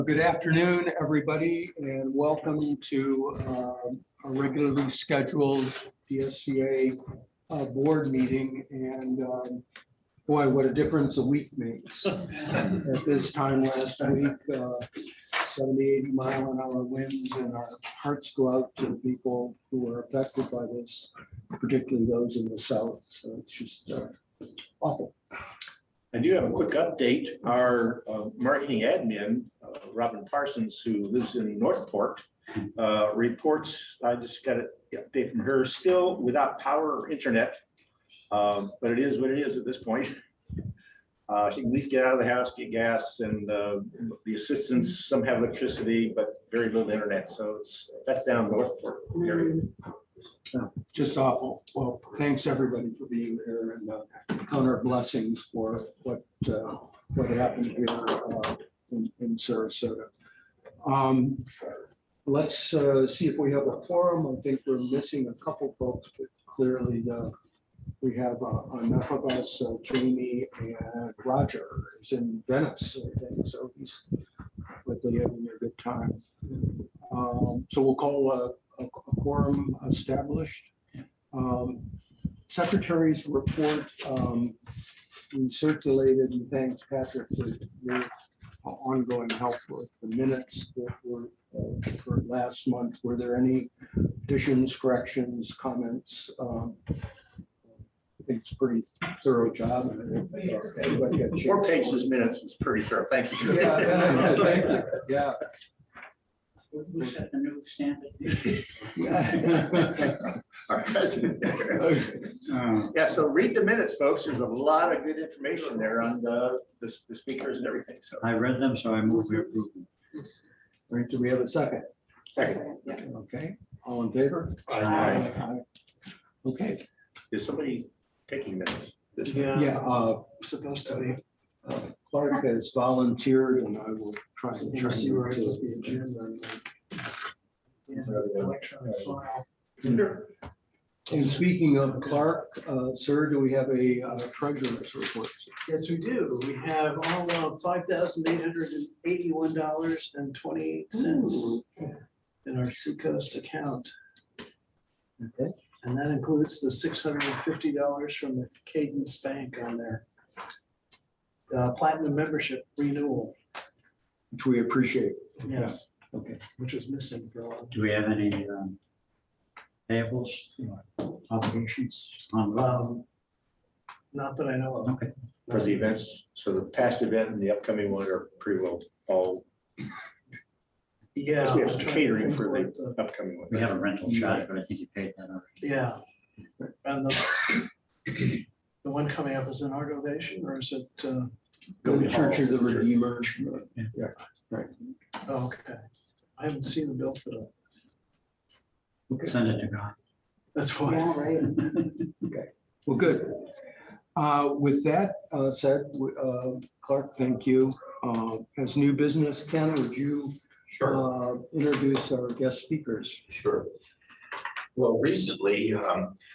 Good afternoon, everybody, and welcome to a regularly scheduled DSCA board meeting. And boy, what a difference a week makes. At this time last week, 70, 80 mile an hour winds, and our hearts go out to the people who are affected by this, particularly those in the south. So it's just awful. I do have a quick update. Our marketing admin, Robin Parsons, who lives in Northport, reports, I just got an update from her, still without power or internet, but it is what it is at this point. She can at least get out of the house, get gas, and the assistants, some have electricity, but very little internet. So that's down in Northport area. Just awful. Well, thanks everybody for being here, and count our blessings for what happened here in Sarasota. Let's see if we have a quorum. I think we're missing a couple folks, but clearly we have enough of us. Jamie and Roger is in Venice, I think, so he's likely having a good time. So we'll call a quorum established. Secretary's report, we circulated, and thanks Patrick for your ongoing help with the minutes that were for last month. Were there any additions, corrections, comments? I think it's a pretty thorough job. Everybody got 4 pages minutes was pretty sharp. Thank you. Yeah, thank you. Yeah. We set the new standard. Our president. Yeah, so read the minutes, folks. There's a lot of good information there on the speakers and everything. So I read them, so I move we approve them. All right, do we have a second? second. Okay, all in favor? Aye. Aye. Okay, Is somebody taking minutes? yeah, Supposed to be. Clark has volunteered, and I will try and We'll see where I to- put the agenda. Electronic file. And speaking of Clark, sir, do we have a treasurer's report? Yes, we do. We have all $5,881.28 in our Seacoast account. Okay. And that includes the $650 from the Cadence Bank on their platinum membership renewal. Which we appreciate. Yes, Okay. which was missing for a while. Do we have any payables, obligations on Lough? Not that I know of. Okay. For the events, so the past event and the upcoming one are pretty well all. Yeah. We I'm have some trying to catering think for what the upcoming one. We have a rental charge, but I think you paid that already. Yeah. And the one coming up is an Argovation, or is it? Go to Church of the Redeemer. Yeah. Oh, okay. I haven't seen the bill for that. Send it to God. That's why. Well, good. With that said, Clark, thank you. As new business, Ken, would you introduce our guest speakers? Sure. Well, recently,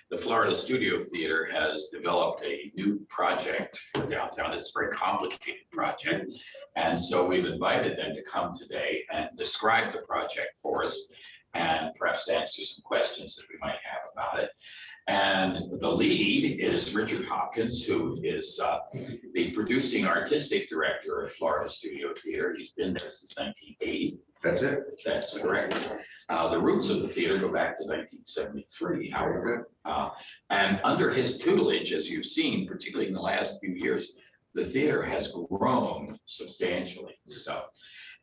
the Florida Studio Theater has developed a new project for downtown. It's a very complicated project. And so we've invited them to come today and describe the project for us and perhaps answer some questions that we might have about it. And the lead is Richard Hopkins, who is the producing artistic director of Florida Studio Theater. He's been there since 1980. That's it. That's correct. The roots of the theater go back to 1973, however. And under his tutelage, as you've seen, particularly in the last few years, the theater has grown substantially. So,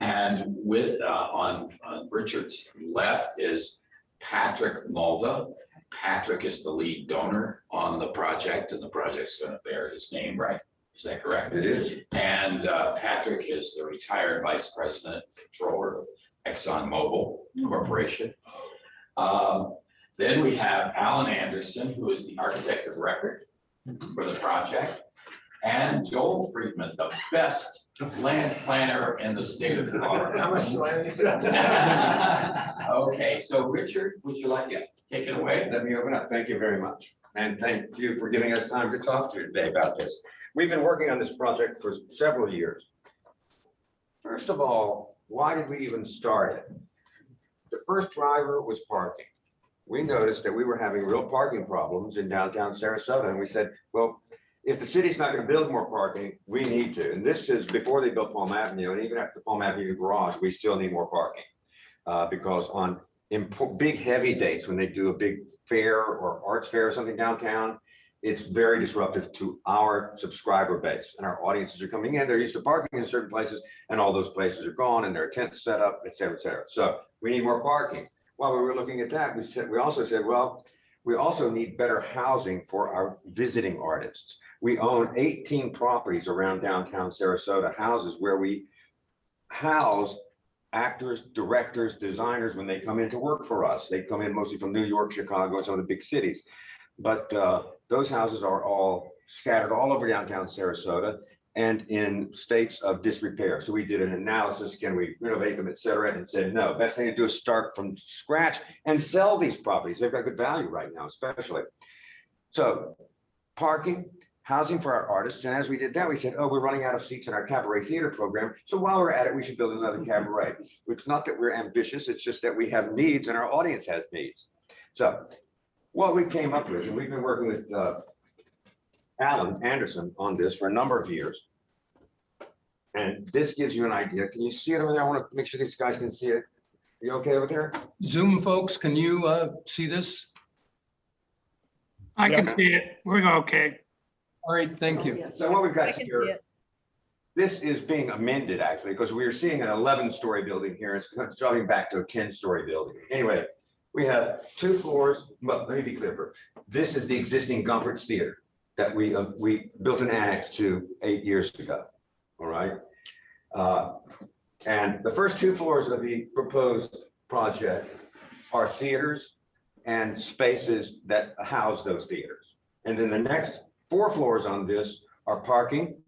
and with on Richard's left is Patrick Mulva. Patrick is the lead donor on the project, and the project's going to bear his name, right? Is that correct? It is. And Patrick is the retired vice president controller of ExxonMobil Corporation. Then we have Alan Anderson, who is the architect of record for the project, and Joel Friedman, the best land planner in the state of Florida. How much do I need? Okay, so Richard, would you like to take it away? Let me open up. Thank you very much. And thank you for giving us time to talk to you today about this. We've been working on this project for several years. First of all, why did we even start it? The first driver was parking. We noticed that we were having real parking problems in downtown Sarasota, and we said, well, if the city's not going to build more parking, we need to. And this is before they built Palm Avenue, and even after Palm Avenue garage, we still need more parking. Because on big heavy dates, when they do a big fair or arts fair or something downtown, it's very disruptive to our subscriber base, and our audiences are coming in. They're used to parking in certain places, and all those places are gone, and their tents set up, et cetera, et cetera. So we need more parking. While we were looking at that, we also said, well, we also need better housing for our visiting artists. We own 18 properties around downtown Sarasota, houses where we house actors, directors, designers when they come in to work for us. They come in mostly from New York, Chicago, and some of the big cities. But those houses are all scattered all over downtown Sarasota and in states of disrepair. So we did an analysis, can we renovate them, et cetera, and said, no, best thing to do is start from scratch and sell these properties. They've got good value right now, especially. So parking, housing for our artists. And as we did that, we said, oh, we're running out of seats in our cabaret theater program. So while we're at it, we should build another cabaret. It's not that we're ambitious, it's just that we have needs and our audience has needs. So what we came up with, and we've been working with Alan Anderson on this for a number of years. And this gives you an idea. Can you see it over there? I want to make sure these guys can see it. You okay over there? Zoom folks, can you see this? I can see it. We're okay. All right, thank you. So what we've I got can see here, it. this is being amended actually, because we are seeing an 11-story building here. It's dropping back to a 10-story building. Anyway, we have 2 floors. Well, let me be clear first. This is the existing Gumpert's Theater that we built an annex to 8 years ago. All right. And the first 2 floors of the proposed project are theaters and spaces that house those theaters. And then the next 4 floors on this are parking,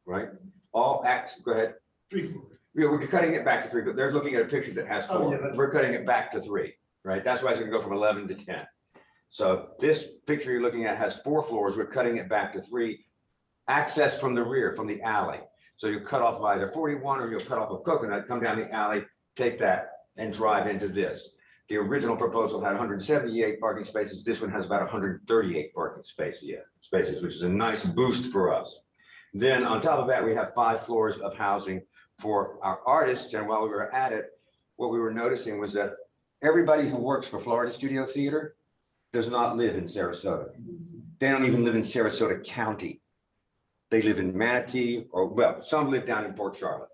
right? All acts, go ahead. 3 floors. Yeah, we're cutting it back to 3, but they're looking at a picture that has 4. Oh, yeah, that's- We're cutting it back to 3, right? That's why it's gonna go from 11 to 10. So this picture you're looking at has 4 floors. We're cutting it back to 3. Access from the rear, from the alley. So you cut off either 41 or you'll cut off a Coconut, come down the alley, take that and drive into this. The original proposal had 178 parking spaces. This one has about 138 parking spaces, which is a nice boost for us. Then on top of that, we have 5 floors of housing for our artists. And while we were at it, what we were noticing was that everybody who works for Florida Studio Theater does not live in Sarasota. They don't even live in Sarasota County. They live in Manatee, or well, some live down in Port Charlotte,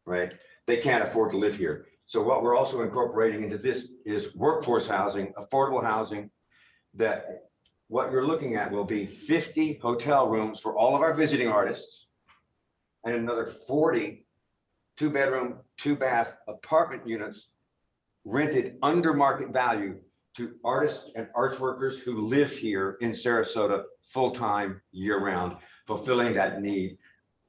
right? They can't afford to live here. So what we're also incorporating into this is workforce housing, affordable housing, that what you're looking at will be 50 hotel rooms for all of our visiting artists and another 40 2-bedroom, 2-bath apartment units rented under market value to artists and arts workers who live here in Sarasota full-time, year-round, fulfilling that need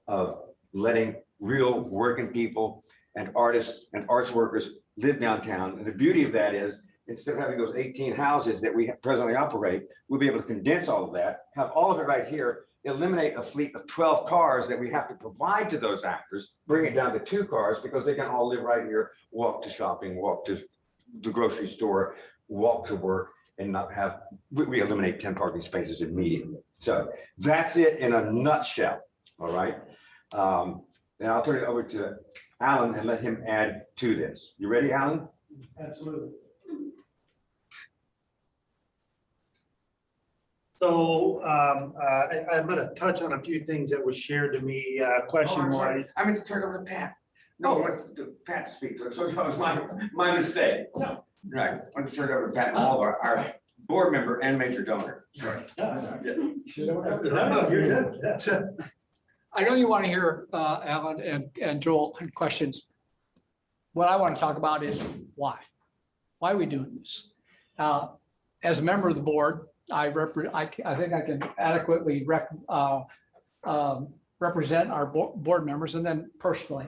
of letting real working people and artists and arts workers live downtown. And the beauty of that is, instead of having those 18 houses that we presently operate, we'll be able to condense all of that, have all of it right here, eliminate a fleet of 12 cars that we have to provide to those actors, bring it down to 2 cars because they can all live right here, walk to shopping, walk to the grocery store, walk to work, and not have, we eliminate 10 parking spaces immediately. So that's it in a nutshell, all right? And I'll turn it over to Alan and let him add to this. You ready, Alan? Absolutely. So I'm going to touch on a few things that was shared to me question wise. I meant to turn it over to Pat. No, I want to Pat to speak. So that was my mistake. No. Right, I want to turn it over to Pat, all of our board member and major donor. Sorry. No, you're good. That's it. I know you want to hear Alan and Joel and questions. What I want to talk about is why. Why are we doing this? As a member of the board, I think I can adequately represent our board members, and then personally.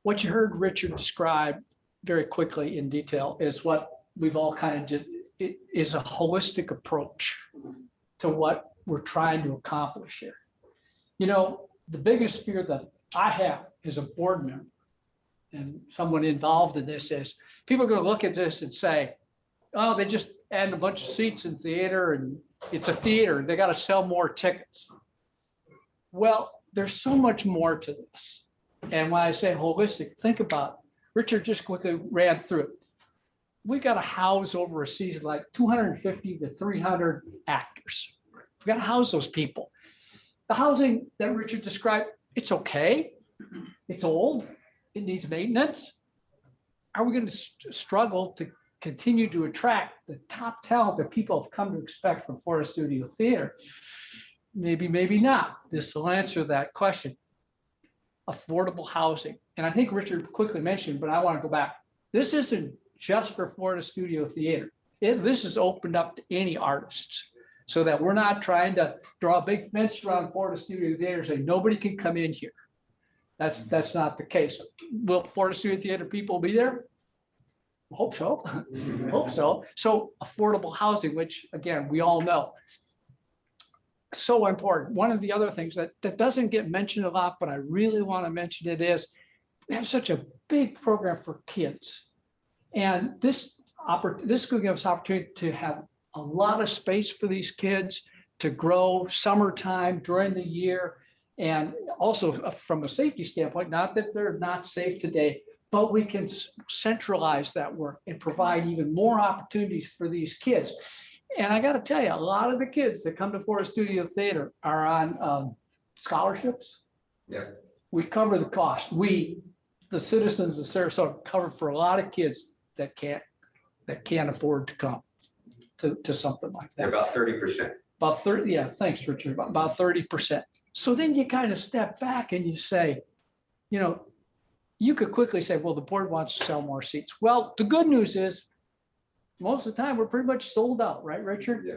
What you heard Richard describe very quickly in detail is what we've all kind of just, it is a holistic approach to what we're trying to accomplish here. You know, the biggest fear that I have as a board member someone involved in this is, people are gonna look at this and say, oh, they just add a bunch of seats in theater and it's a theater, they gotta sell more tickets. Well, there's so much more to this. And when I say holistic, think about it. Richard just quickly ran through it. We gotta house over a season like 250 to 300 actors. We gotta house those people. The housing that Richard described, it's okay. It's old. It needs maintenance. Are we going to struggle to continue to attract the top talent that people have come to expect from Florida Studio Theater? Maybe, maybe not. This will answer that question. Affordable housing. And I think Richard quickly mentioned, but I want to go back. This isn't just for Florida Studio Theater. This is opened up to any artists, so that we're not trying to draw a big fence around Florida Studio Theater and say nobody can come in here. That's not the case. Will Florida Studio Theater people be there? Hope so. Hope so. So affordable housing, which again, we all know. So important. One of the other things that doesn't get mentioned a lot, but I really want to mention it is, we have such a big program for kids. And this could give us opportunity to have a lot of space for these kids to grow summertime during the year. And also from a safety standpoint, not that they're not safe today, but we can centralize that work and provide even more opportunities for these kids. And I got to tell you, a lot of the kids that come to Florida Studio Theater are on scholarships. Yeah. We cover the cost. We, the citizens of Sarasota, cover for a lot of kids that can't afford to come to something like that. They're about 30%. About 30, yeah, thanks, Richard, about 30%. So then you kind of step back and you say, you know, you could quickly say, well, the board wants to sell more seats. Well, the good news is most of the time we're pretty much sold out, right, Richard? Yeah.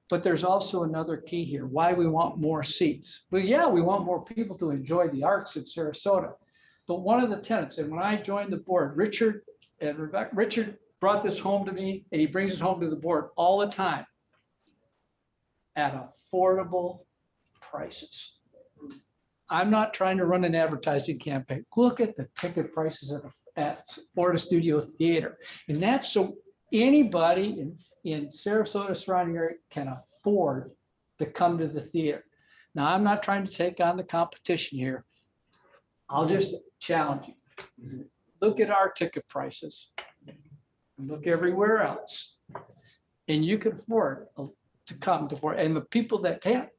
But there's also another key here, why we want more seats. Well, yeah, we want more people to enjoy the arts in Sarasota. But one of the tenets, and when I joined the board, Richard and Rebecca, Richard brought this home to me, and he brings it home to the board all the time, at affordable prices. I'm not trying to run an advertising campaign. Look at the ticket prices at Florida Studio Theater. And that's so anybody in Sarasota surrounding area can afford to come to the theater. Now, I'm not trying to take on the competition here. I'll just challenge you. Look at our ticket prices. Look everywhere else. And you can afford to come to Florida. And the people that can't,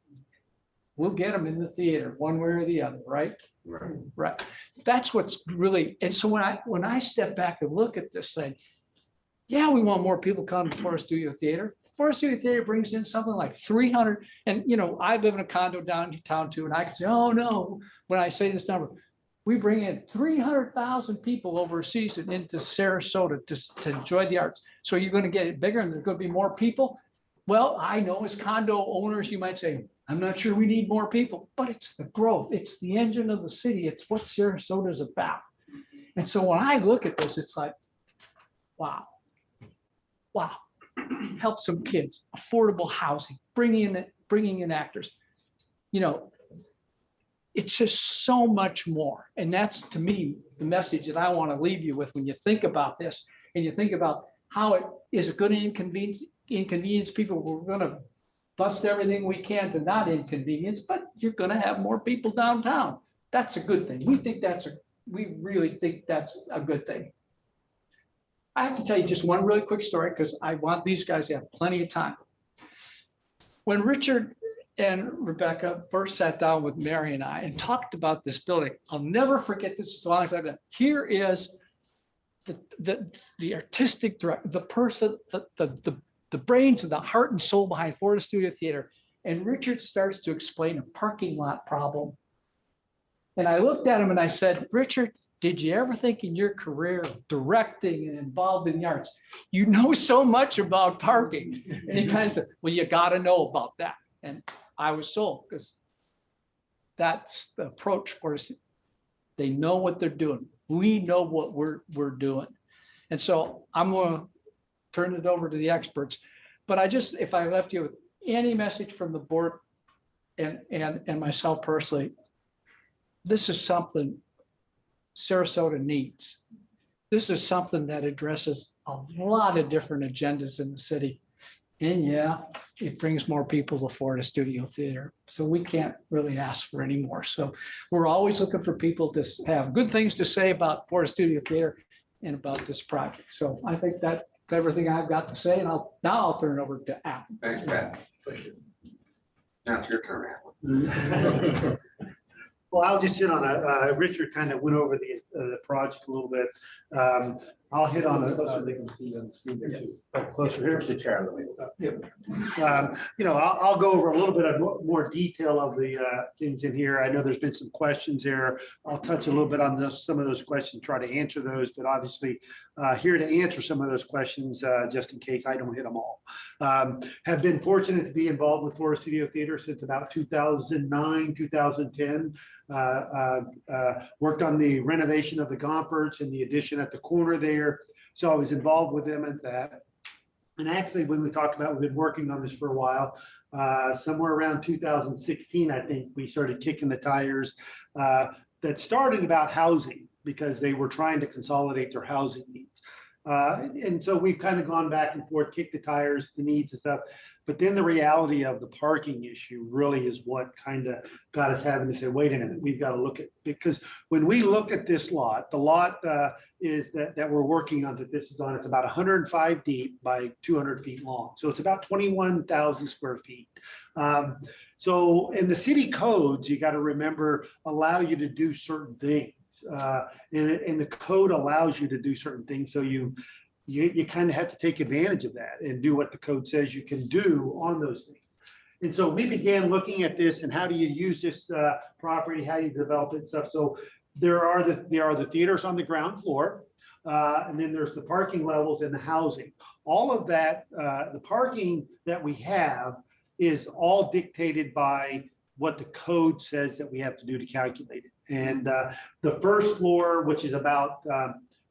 we'll get them in the theater one way or the other, right? Right. Right. That's what's really, and so when I step back and look at this thing, yeah, we want more people coming to Florida Studio Theater. Florida Studio Theater brings in something like 300, and you know, I live in a condo downtown too, and I can say, oh no, when I say this number, we bring in 300,000 people over a season into Sarasota to enjoy the arts. So you're going to get it bigger and there's going to be more people. Well, I know as condo owners, you might say, I'm not sure we need more people, but it's the growth. It's the engine of the city. It's what Sarasota is about. And so when I look at this, it's like, wow, wow, help some kids, affordable housing, bringing in actors. You know, it's just so much more. And that's, to me, the message that I want to leave you with when you think about this and you think about how it is going to inconvenience people. We're going to bust everything we can to not inconvenience, but you're going to have more people downtown. That's a good thing. We really think that's a good thing. I have to tell you just one really quick story because I want these guys to have plenty of time. When Richard and Rebecca first sat down with Mary and I and talked about this building, I'll never forget this as long as I've been. Here is the artistic director, the person, the brains and the heart and soul behind Florida Studio Theater. And Richard starts to explain a parking lot problem. And I looked at him and I said, Richard, did you ever think in your career of directing and involved in the arts, you know so much about parking? And he kind of said, well, you got to know about that. And I was sold because that's the approach for us. They know what they're doing. We know what we're doing. And so I'm going to turn it over to the experts. But if I left you with any message from the board and myself personally, this is something Sarasota needs. This is something that addresses a lot of different agendas in the city. And yeah, it brings more people to Florida Studio Theater. So we can't really ask for any more. So we're always looking for people to have good things to say about Florida Studio Theater and about this project. So I think that's everything I've got to say. And I'll turn it over to Al. Thanks, Pat. Now it's your turn, Alan. Well, I'll just hit on Richard kind of went over the project a little bit. I'll hit on So they can see on the screen there too. closer here. Here's the chair. I'll go over a little bit of more detail of the things in here. I know there's been some questions there. I'll touch a little bit on some of those questions, try to answer those, but obviously here to answer some of those questions just in case I don't hit them all. Have been fortunate to be involved with Florida Studio Theater since about 2009, 2010. Worked on the renovation of the Gomperts and the addition at the corner there. So I was involved with them at that. And actually, when we talked about, we've been working on this for a while, somewhere around 2016, I think we started kicking the tires. That started about housing because they were trying to consolidate their housing needs. And so we've kind of gone back and forth, kicked the tires, the needs and stuff. But then the reality of the parking issue really is what kind of got us having to say, wait a minute, we've got to look at, because when we look at this lot, the lot is that we're working on, that this is on, it's about 105 deep by 200 feet long. So it's about 21,000 square feet. So in the city codes, you got to remember, allow you to do certain things. And the code allows you to do certain things. So you kind of have to take advantage of that and do what the code says you can do on those things. And so we began looking at this and how do you use this property, how you develop it and stuff. So there are the theaters on the ground floor, and then there's the parking levels and the housing. All of that, the parking that we have is all dictated by what the code says that we have to do to calculate it. And the first floor, which is about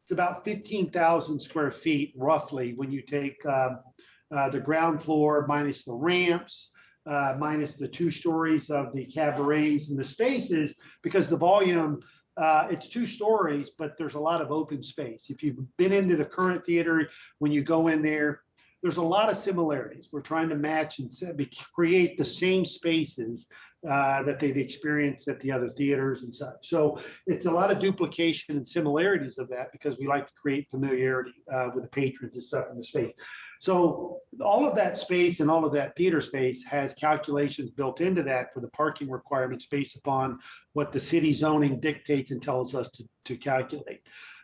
it's about 15,000 square feet roughly when you take the ground floor minus the ramps, minus the 2 stories of the cabarets and the spaces, because the volume, it's 2 stories, but there's a lot of open space. If you've been into the current theater, when you go in there, there's a lot of similarities. We're trying to match and create the same spaces that they've experienced at the other theaters and such. So it's a lot of duplication and similarities of that because we like to create familiarity with the patrons and stuff in the space. So all of that space and all of that theater space has calculations built into that for the parking requirements based upon what the city zoning dictates and tells us to calculate.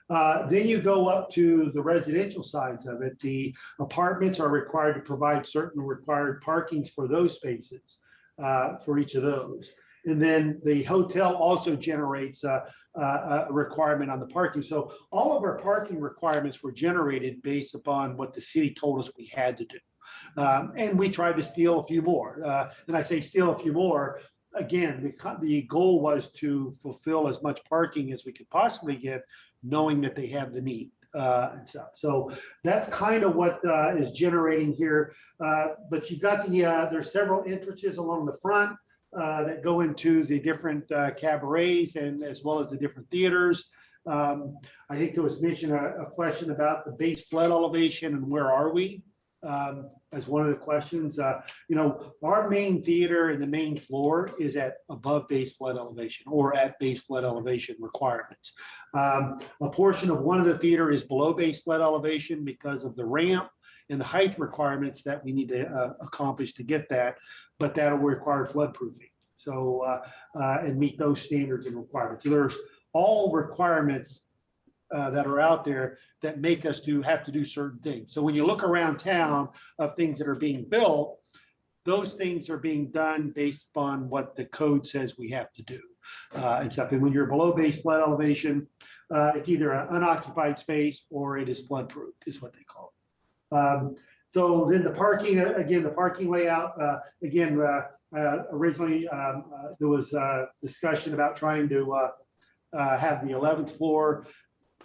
Then you go up to the residential sides of it. The apartments are required to provide certain required parkings for those spaces, for each of those. And then the hotel also generates a requirement on the parking. So all of our parking requirements were generated based upon what the city told us we had to do. And we tried to steal a few more. And I say steal a few more. Again, the goal was to fulfill as much parking as we could possibly get, knowing that they have the need and stuff. So that's kind of what is generating here. But you've got there's several entrances along the front that go into the different cabarets and as well as the different theaters. I think there was mentioned a question about the base flood elevation and where are we? As one of the questions, our main theater and the main floor is at above base flood elevation or at base flood elevation requirements. A portion of one of the theater is below base flood elevation because of the ramp and the height requirements that we need to accomplish to get that, but that'll require flood proofing. So, and meet those standards and requirements. So there's all requirements that are out there that make us have to do certain things. So when you look around town of things that are being built, those things are being done based upon what the code says we have to do and stuff. And when you're below base flood elevation, it's either an unoccupied space or it is flood proof is what they call it. So then the parking, again, the parking layout, originally there was a discussion about trying to have the 11th floor.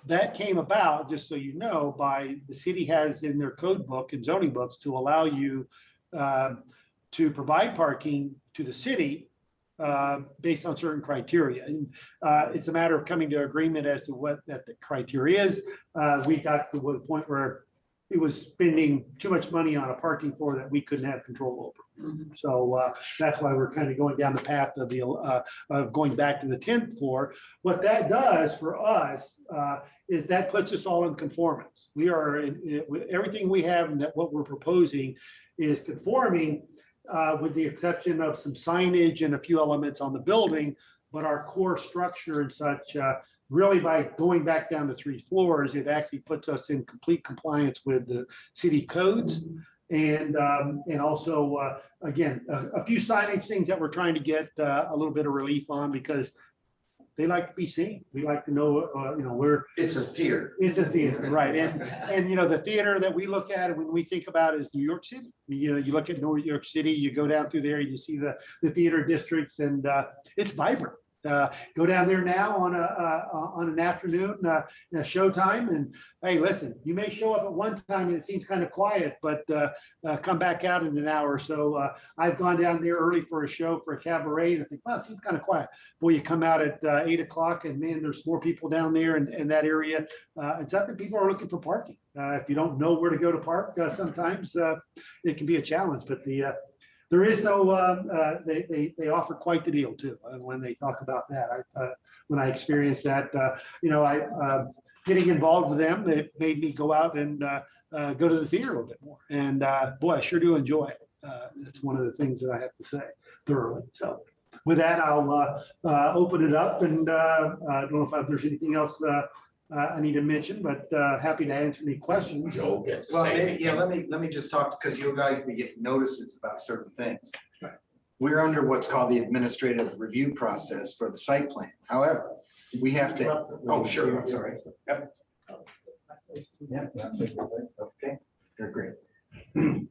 That came about, just so you know, by the city has in their code book and zoning books to allow you to provide parking to the city based on certain criteria. And it's a matter of coming to agreement as to what that the criteria is. We got to the point where it was spending too much money on a parking floor that we couldn't have control over. So that's why we're kind of going down the path of of going back to the 10th floor. What that does for us is that puts us all in conformance. We are with everything we have, and that what we're proposing is conforming, with the exception of some signage and a few elements on the building, but our core structure and such, really by going back down to 3 floors, it actually puts us in complete compliance with the city codes. And also, again, a few signage things that we're trying to get a little bit of relief on, because they like to be seen. We like to know, It's a theater. it's a theater, right? And the theater that we look at when we think about is New York City. You look at New York City, you go down through there, you see the theater districts, and it's vibrant. Go down there now on an afternoon, showtime, and hey, listen, you may show up at one time and it seems kind of quiet, but come back out in an hour or so. I've gone down there early for a show, for a cabaret, and I think, wow, it seems kind of quiet. Boy, you come out at 8 o'clock and man, there's more people down there in that area. And some people are looking for parking. If you don't know where to go to park, sometimes it can be a challenge, but there is no, they offer quite the deal too, when they talk about that. When I experienced that, getting involved with them, it made me go out and go to the theater a little bit more. And boy, I sure do enjoy it. It's one of the things that I have to say thoroughly. So with that, I'll open it up, and I don't know if there's anything else I need to mention, but happy to answer any questions. Joel gets to Well, say maybe, yeah, anything. let me just talk, because you guys be getting notices about certain things. Right. We're under what's called the administrative review process for the site plan. However, we have to, oh, sure, I'm sorry. Yep. Yep. Okay, they're great. And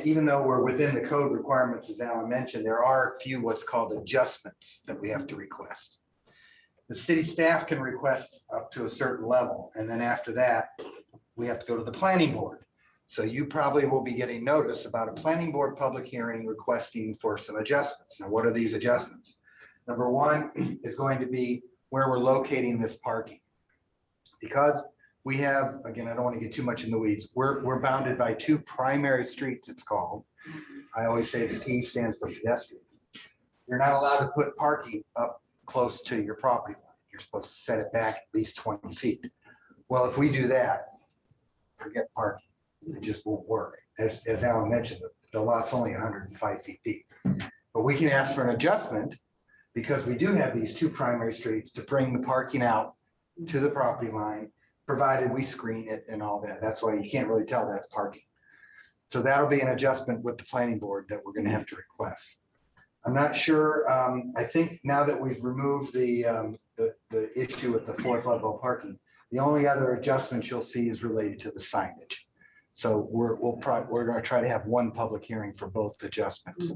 even though we're within the code requirements, as Alan mentioned, there are a few what's called adjustments that we have to request. The city staff can request up to a certain level, and then after that, we have to go to the planning board. So you probably will be getting notice about a planning board public hearing requesting for some adjustments. Now, what are these adjustments? Number one is going to be where we're locating this parking. Because we have, again, I don't want to get too much in the weeds, we're bounded by 2 primary streets, it's called. I always say the P stands for pedestrian. You're not allowed to put parking up close to your property line. You're supposed to set it back at least 20 feet. Well, if we do that, forget parking. It just won't work. As Alan mentioned, the lot's only 105 feet deep. But we can ask for an adjustment, because we do have these 2 primary streets, to bring the parking out to the property line, provided we screen it and all that. That's why you can't really tell that's parking. So that'll be an adjustment with the planning board that we're going to have to request. I'm not sure. I think now that we've removed the issue with the 4th level parking, the only other adjustments you'll see is related to the signage. So we're going to try to have one public hearing for both adjustments.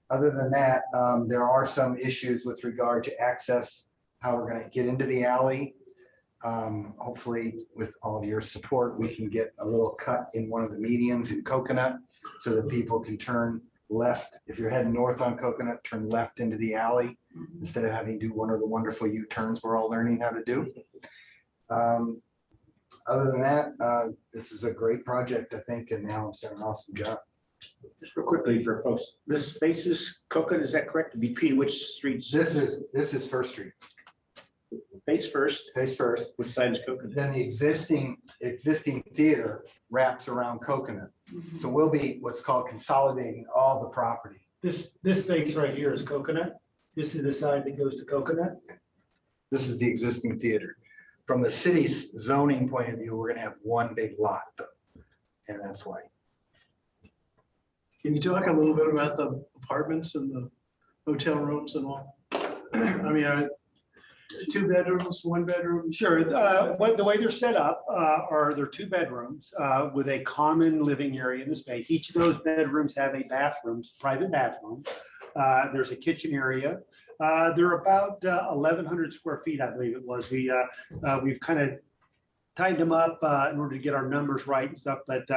Other than that, there are some issues with regard to access, how we're going to get into the alley. Hopefully, with all of your support, we can get a little cut in one of the medians in Coconut so that people can turn left. If you're heading north on Coconut, turn left into the alley instead of having to do one of the wonderful U-turns we're all learning how to do. Other than that, this is a great project, I think, and Alan's done an awesome job. Just real quickly for folks, this space is Coconut, is that correct? Between which streets? This is First Street. Face first. Face first. Which side is Coconut? Then the existing theater wraps around Coconut. So we'll be what's called consolidating all the property. This space right here is Coconut. This is the side that goes to Coconut. This is the existing theater. From the city's zoning point of view, we're gonna have one big lot though. And that's why. Can you talk a little bit about the apartments and the hotel rooms and all? I mean, are 2 bedrooms, 1 bedroom? Sure. The way they're set up are they're 2 bedrooms with a common living area in the space. Each of those bedrooms have a bathroom, private bathroom. There's a kitchen area. They're about 1,100 square feet, I believe it was. We've kind of tightened them up in order to get our numbers right and stuff. But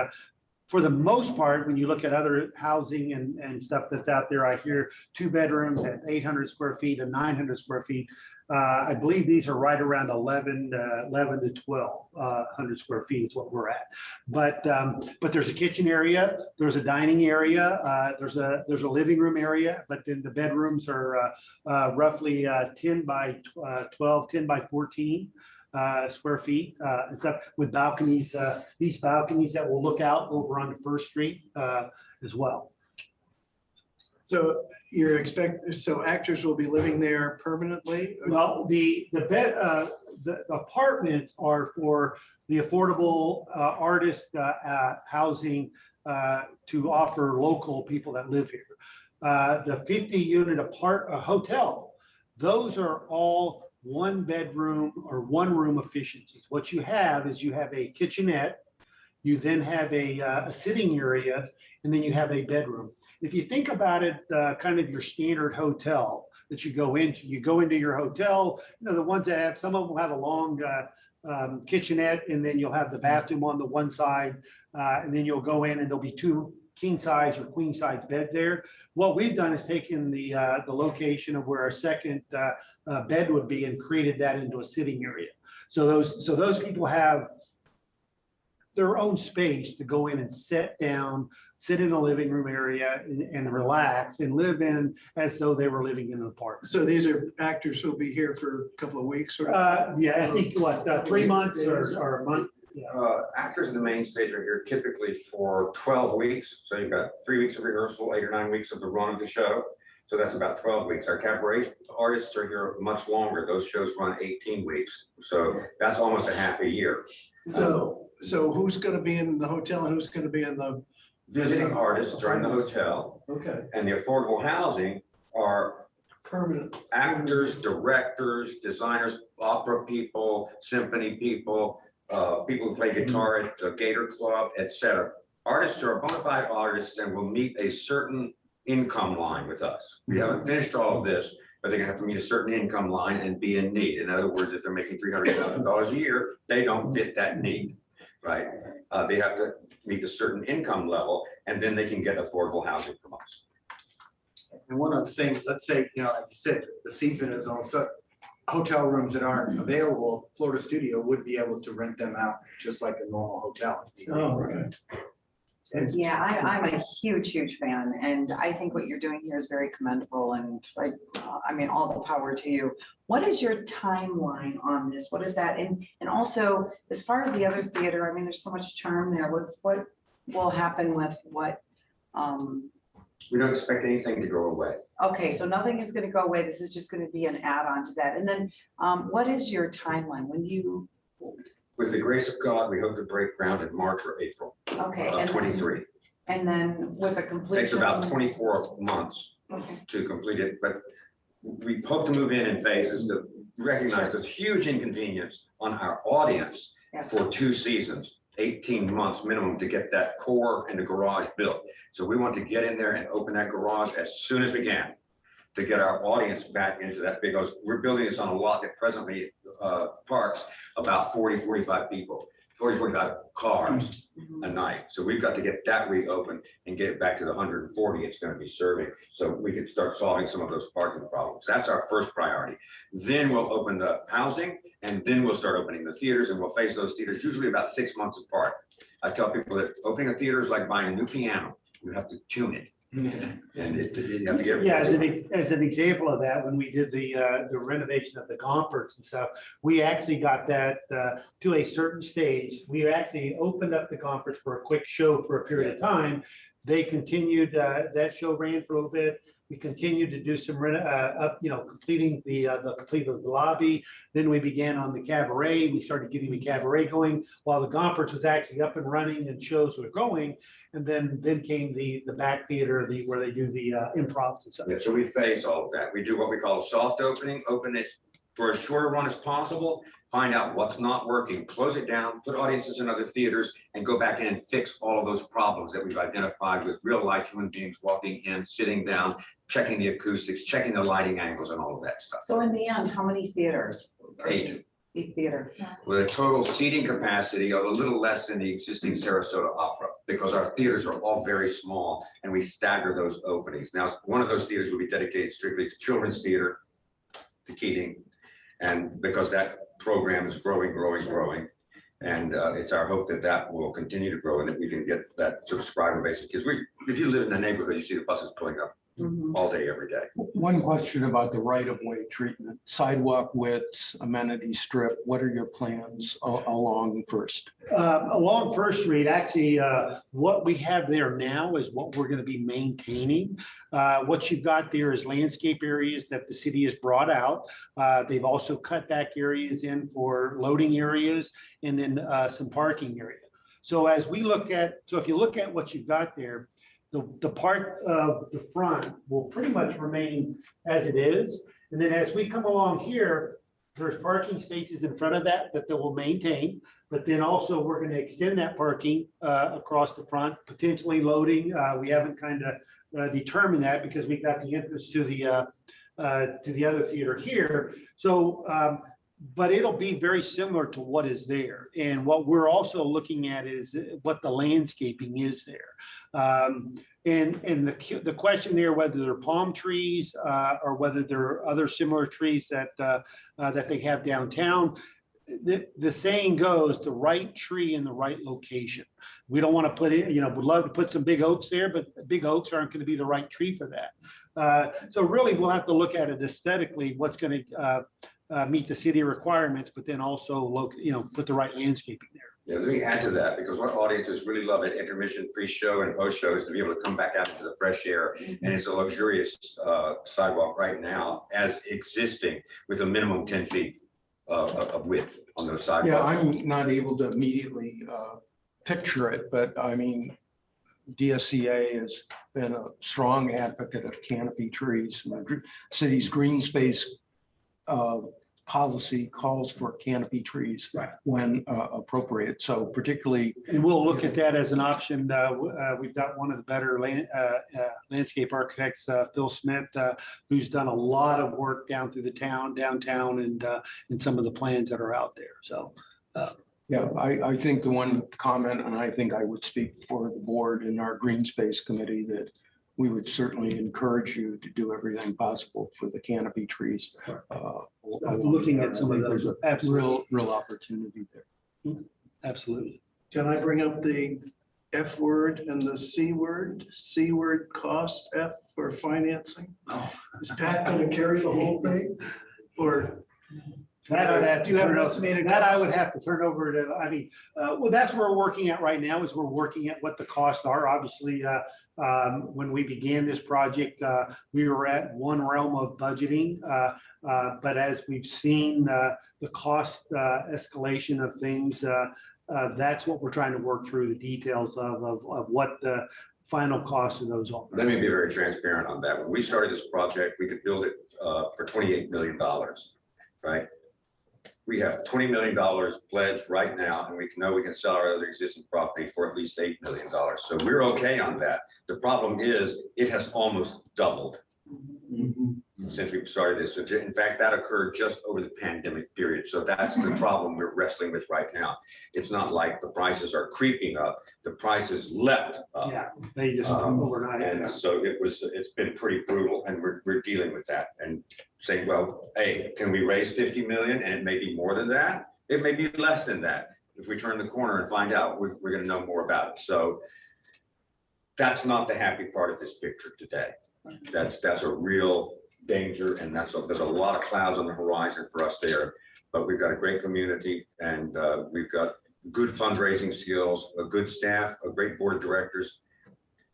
for the most part, when you look at other housing and stuff that's out there, I hear 2 bedrooms at 800 square feet and 900 square feet. I believe these are right around 11 to 1200 square feet is what we're at. But there's a kitchen area, there's a dining area, there's a living room area, but then the bedrooms are roughly 10 by 12, 10 by 14 square feet and stuff, with balconies, these balconies that will look out over onto First Street as well. So so actors will be living there permanently? Well, the apartments are for the affordable artist housing to offer local people that live here. The 50-unit hotel, those are all 1 bedroom or 1 room efficiencies. What you have is you have a kitchenette, you then have a sitting area, and then you have a bedroom. If you think about it, kind of your standard hotel that you go into your hotel, the ones that have, some of them have a long kitchenette, and then you'll have the bathroom on the one side, and then you'll go in and there'll be 2 king size or queen size beds there. What we've done is taken the location of where our second bed would be and created that into a sitting area. So those people have their own space to go in and sit down, sit in a living room area and relax and live in as though they were living in an apartment. So these are actors who'll be here for a couple of weeks or? Yeah, I think 3 months or a month. Yeah. Actors in the main stage are here typically for 12 weeks. So you've got 3 weeks of rehearsal, 8 or 9 weeks of the run of the show. So that's about 12 weeks. Our cabaret artists are here much longer. Those shows run 18 weeks. So that's almost a half a year. So who's going to be in the hotel and who's going to be in the? Visiting artists are in the hotel. Okay. And the affordable housing are Permanent. actors, directors, designers, opera people, symphony people, people who play guitar at the Gator Club, etc. Artists are bona fide artists and will meet a certain income line with us. We haven't finished all of this, but they're gonna have to meet a certain income line and be in need. In other words, if they're making $300,000 a year, they don't fit that need, right? They have to meet a certain income level, and then they can get affordable housing from us. And one of the things, let's say, like you said, the season is on, so hotel rooms that aren't available, Florida Studio would be able to rent them out just like a normal hotel. Oh, right. Yeah, I'm a huge fan, and I think what you're doing here is very commendable, and I mean, all the power to you. What is your timeline on this? What is that? And also, as far as the other theater, I mean, there's so much charm there. What will happen with what? We don't expect anything to go away. Okay, so nothing is going to go away. This is just going to be an add-on to that. And then what is your timeline? When do you? With the grace of God, we hope to break ground in March or April Okay. of 23. And then with a completion. Takes about 24 months to complete it, but we hope to move in phases to recognize the huge inconvenience on our audience for 2 seasons, 18 months minimum to get that core and the garage built. So we want to get in there and open that garage as soon as we can to get our audience back into that, because we're building this on a lot that presently parks about 40, 45 people, 40, 45 cars a night. So we've got to get that reopened and get it back to the 140 it's going to be serving, so we can start solving some of those parking problems. That's our first priority. Then we'll open the housing, and then we'll start opening the theaters, and we'll face those theaters usually about 6 months apart. I tell people that opening a theater is like buying a new piano. You have to tune it. And you have to get. Yeah, as an example of that, when we did the renovation of the Gomperts and stuff, we actually got that to a certain stage. We actually opened up the Gomperts for a quick show for a period of time. They continued, that show ran for a little bit. We continued to do some completing the lobby. Then we began on the cabaret. We started getting the cabaret going while the Gomperts was actually up and running and shows were going. And then came the back theater, where they do the improvs and stuff. Yeah, so we face all of that. We do what we call a soft opening, open it for as short a run as possible, find out what's not working, close it down, put audiences in other theaters, and go back in and fix all of those problems that we've identified with real life human beings walking in, sitting down, checking the acoustics, checking the lighting angles and all of that stuff. So in the end, how many theaters? 8. theater. With a total seating capacity of a little less than the existing Sarasota Opera, because our theaters are all very small and we stagger those openings. Now, one of those theaters will be dedicated strictly to children's theater, to Keating, and because that program is growing. And it's our hope that that will continue to grow and that we can get that subscriber base. Because if you live in the neighborhood, you see the buses pulling up all day, every day. One question about the right-of-way treatment, sidewalk widths, amenity strip, what are your plans along First? Along First Street, actually, what we have there now is what we're going to be maintaining. What you've got there is landscape areas that the city has brought out. They've also cut back areas in for loading areas and then some parking area. So as we look at, so if you look at what you've got there, the part of the front will pretty much remain as it is. And then as we come along here, there's parking spaces in front of that they will maintain. But then also we're going to extend that parking across the front, potentially loading. We haven't kind of determined that because we got the entrance to the other theater here. So, but it'll be very similar to what is there. And what we're also looking at is what the landscaping is there. And the question there, whether they're palm trees or whether there are other similar trees that they have downtown, the saying goes, the right tree in the right location. We don't want to put it, we'd love to put some big oaks there, but big oaks aren't going to be the right tree for that. So really, we'll have to look at it aesthetically, what's going to meet the city requirements, but then also put the right landscaping there. Yeah, let me add to that, because what audiences really love at intermission, pre-show and post-show is to be able to come back out into the fresh air. And it's a luxurious sidewalk right now as existing with a minimum 10 feet of width on those sidewalks. Yeah, I'm not able to immediately picture it, but I mean, DSCA has been a strong advocate of canopy trees. The city's green space policy calls for canopy trees when appropriate. So particularly, and we'll look at that as an option. We've got one of the better landscape architects, Phil Smith, who's done a lot of work down through the downtown, and some of the plans that are out there. So, yeah, I think the one comment, and I think I would speak for the board in our green space committee, that we would certainly encourage you to do everything possible for the canopy trees. Looking at some of those, There's real opportunity there. Absolutely. Can I bring up the F word and the C word? C word cost F for financing? Is Pat going to carry the whole thing? Or do you have an estimated? That I would have to turn over to, well, that's where we're working at right now, is we're working at what the costs are. Obviously, when we began this project, we were at one realm of budgeting. But as we've seen the cost escalation of things, that's what we're trying to work through the details of what the final costs of those are. Let me be very transparent on that. When we started this project, we could build it for $28 million, right? We have $20 million pledged right now, and we know we can sell our other existing property for at least $8 million. So we're okay on that. The problem is it has almost doubled since we started this. So in fact, that occurred just over the pandemic period. So that's the problem we're wrestling with right now. It's not like the prices are creeping up. The prices leapt up. Yeah, they just overnight. And so it's been pretty brutal, and we're dealing with that and saying, well, hey, can we raise 50 million? And it may be more than that. It may be less than that. If we turn the corner and find out, we're going to know more about it. So that's not the happy part of this picture today. That's a real danger, and there's a lot of clouds on the horizon for us there. But we've got a great community, and we've got good fundraising skills, a good staff, a great board of directors,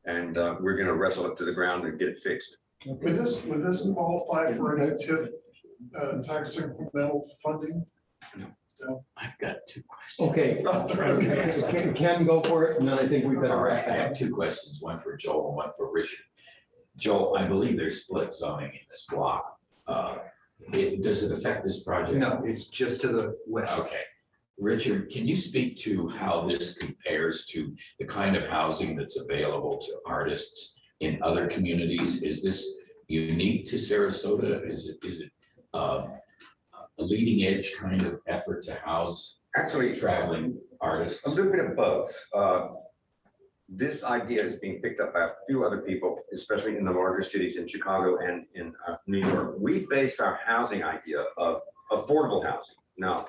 and we're going to wrestle it to the ground and get it fixed. Would this qualify for any TIF tax incremental funding? No. I've got two questions. Okay, Ken, go for it, and then I think we better All right, wrap I it have up. two questions, one for Joel and one for Richard. Joel, I believe there's split zoning in this block. Does it affect this project? No, it's just to the west. Okay. Richard, can you speak to how this compares to the kind of housing that's available to artists in other communities? Is this unique to Sarasota? Is it leading edge kind of effort to house Actually, traveling artists? a little bit of both. This idea is being picked up by a few other people, especially in the larger cities in Chicago and in New York. We based our housing idea of affordable housing. Now,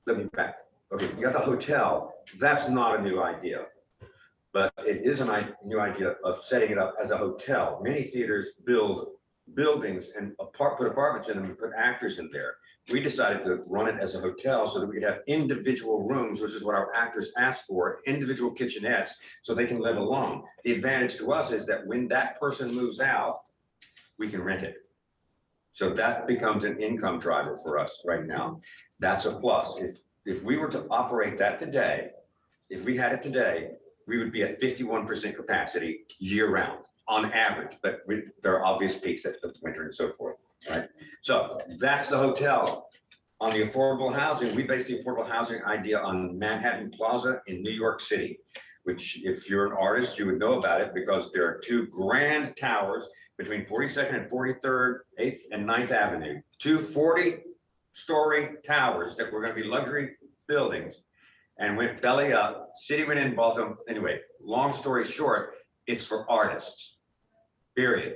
let me back. Okay, you got the hotel. That's not a new idea. But it is a new idea of setting it up as a hotel. Many theaters build buildings and put apartments in them and put actors in there. We decided to run it as a hotel so that we could have individual rooms, which is what our actors asked for, individual kitchenettes, so they can live alone. The advantage to us is that when that person moves out, we can rent it. So that becomes an income driver for us right now. That's a plus. If we were to operate that today, if we had it today, we would be at 51% capacity year round on average, but there are obvious peaks at the winter and so forth, right? So that's the hotel. On the affordable housing, we based the affordable housing idea on Manhattan Plaza in New York City, which if you're an artist, you would know about it because there are two grand towers between 42nd and 43rd, 8th and 9th Avenue, two 40-story towers that were going to be luxury buildings and went belly up. City went in, bought them. Anyway, long story short, it's for artists, period.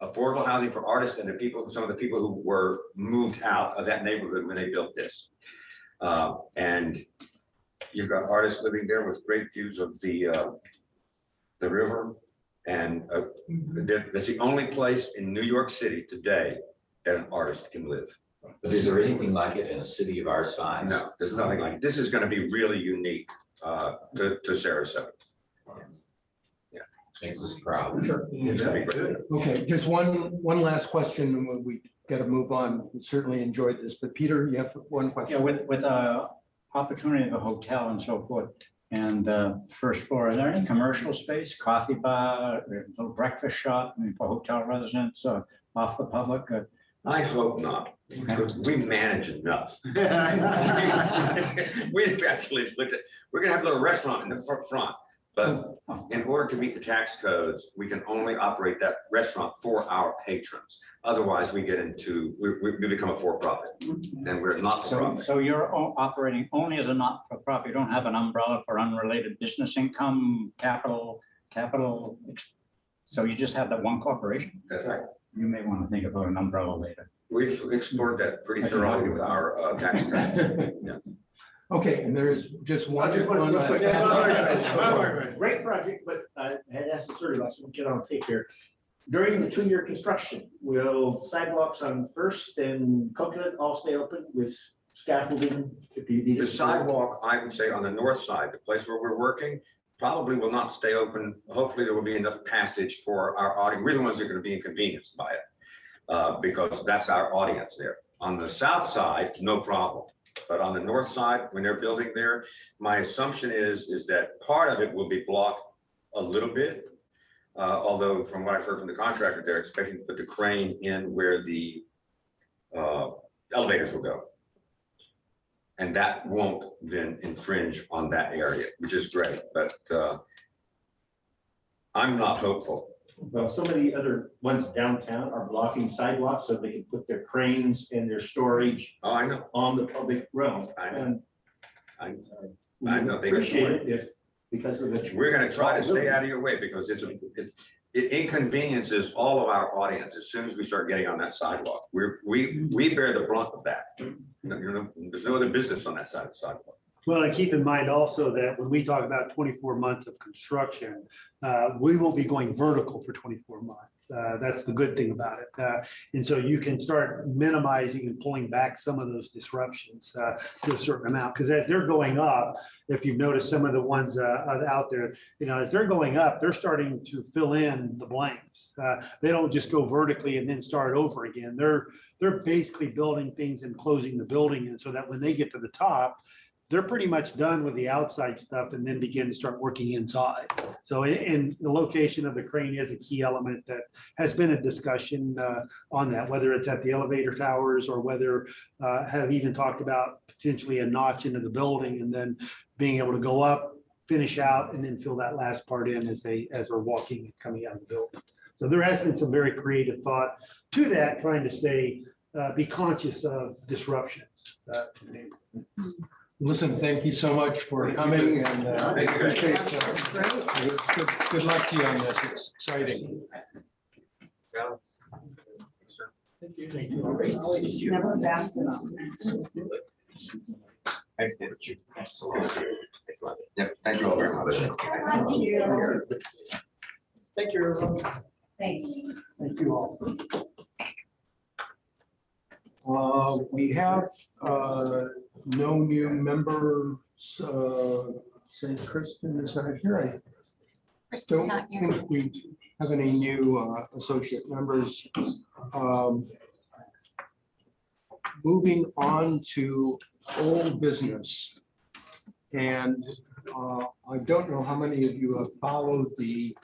Affordable housing for artists and the people, some of the people who were moved out of that neighborhood when they built this. And you've got artists living there with great views of the river. And that's the only place in New York City today that an artist can live. But is there anything like it in a city of our size? No, there's nothing like it. This is going to be really unique to Sarasota. Makes us proud. Sure. It's gonna be great. Okay, just one last question, and we got to move on. We certainly enjoyed this, but Peter, you have one Yeah, question? with opportunity of a hotel and so forth, and first floor, is there any commercial space, coffee bar, little breakfast shop, I mean, for hotel residents, off the public? I hope not. We manage enough. We've actually looked at, we're gonna have a little restaurant in the front, but in order to meet the tax codes, we can only operate that restaurant for our patrons. Otherwise, we get into, we become a for-profit, and we're not for profit. So you're operating only as a not-for-profit, you don't have an umbrella for unrelated business income, capital, so you just have that one corporation? That's right. You may want to think about an umbrella later. We've explored that pretty thoroughly with our tax credit. Yeah. Okay, and there is just one. Great one- project, but I had asked the survey, so we get on tape here. During the 2-year construction, will sidewalks on First and Coconut all stay open with scaffolding? The sidewalk, I would say on the north side, the place where we're working, probably will not stay open. Hopefully there will be enough passage for our audience. We're the ones that are going to be inconvenienced by it because that's our audience there. On the south side, no problem. But on the north side, when they're building there, my assumption is that part of it will be blocked a little bit. Although from what I've heard from the contractor, they're expecting to put the crane in where the elevators will go. And that won't then infringe on that area, which is great, but I'm not hopeful. Well, so many other ones downtown are blocking sidewalks so they can put their cranes and their storage Oh, I know. on the public realm. I know. And I we know they appreciate can do it if, because of the. We're gonna try to stay out of your way because it inconveniences all of our audience as soon as we start getting on that sidewalk. We bear the brunt of that. You know, there's no other business on that side of the sidewalk. Well, and keep in mind also that when we talk about 24 months of construction, we will be going vertical for 24 months. That's the good thing about it. And so you can start minimizing and pulling back some of those disruptions to a certain amount. Because as they're going up, if you've noticed some of the ones out there, you know, as they're going up, they're starting to fill in the blanks. They don't just go vertically and then start over again. They're basically building things and closing the building in so that when they get to the top, they're pretty much done with the outside stuff and then begin to start working inside. So in the location of the crane is a key element that has been a discussion on that, whether it's at the elevator towers or whether have even talked about potentially a notch into the building and then being able to go up, finish out, and then fill that last part in as they're walking and coming out of the building. So there has been some very creative thought to that, trying to stay be conscious of disruptions. To the neighborhood. Listen, thank you so much for coming and Thank you, guys. appreciate good luck to you on this. It's exciting. It's never fast enough. Yep, thank you all very much. Thank you, everyone. Thanks. Thank you all. We have no new members. St. Kristen is not here. I don't think we have any new associate members. Moving on to old business. And I don't know how many of you have followed the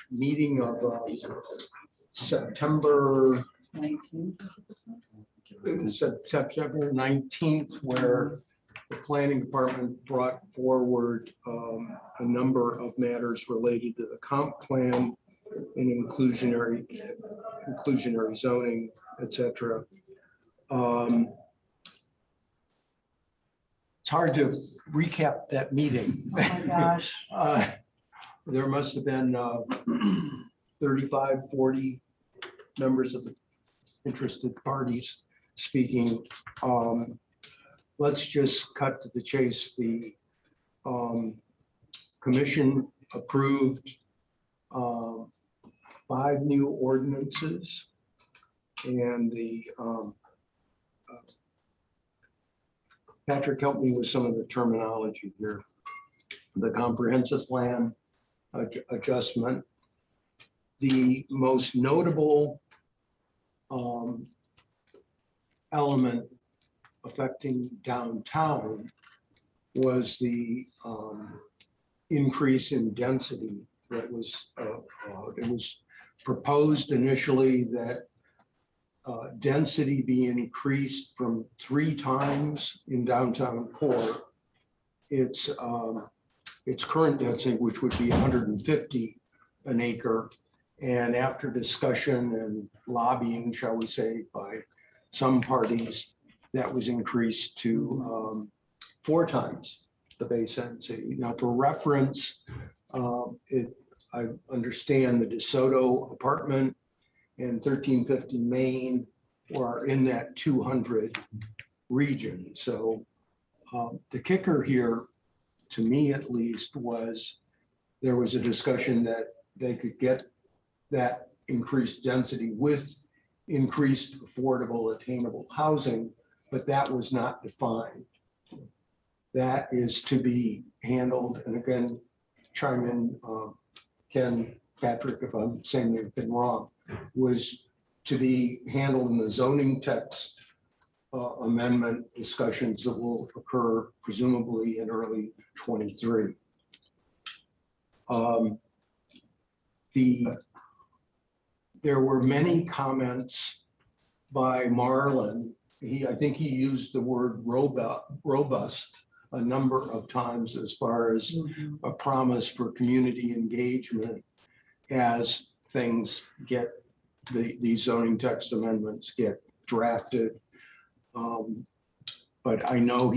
meeting of September 19th, where the planning department brought forward a number of matters related to the comp plan and inclusionary zoning, etc. It's hard to recap that meeting. Oh my gosh. There must have been 35, 40 members of the interested parties speaking. Let's just cut to the chase. The commission approved 5 new ordinances, and the Patrick helped me with some of the terminology here. The comprehensive plan adjustment. The most notable element affecting downtown was the increase in density that was, it was proposed initially that density be increased from 3 times in downtown core. Its current density, which would be 150 an acre. And after discussion and lobbying, shall we say, by some parties, that was increased to 4 times the base density. Now, for reference, I understand the DeSoto apartment and 1350 Main are in that 200 region. So the kicker here, to me at least, was there was a discussion that they could get that increased density with increased affordable attainable housing, but that was not defined. That is to be handled, and again, chime in, Ken, Patrick, if I'm saying anything wrong, was to be handled in the zoning text amendment discussions that will occur presumably in early 23. There were many comments by Marlon. I think he used the word robust a number of times as far as a promise for community engagement as things get, these zoning text amendments get drafted. But I know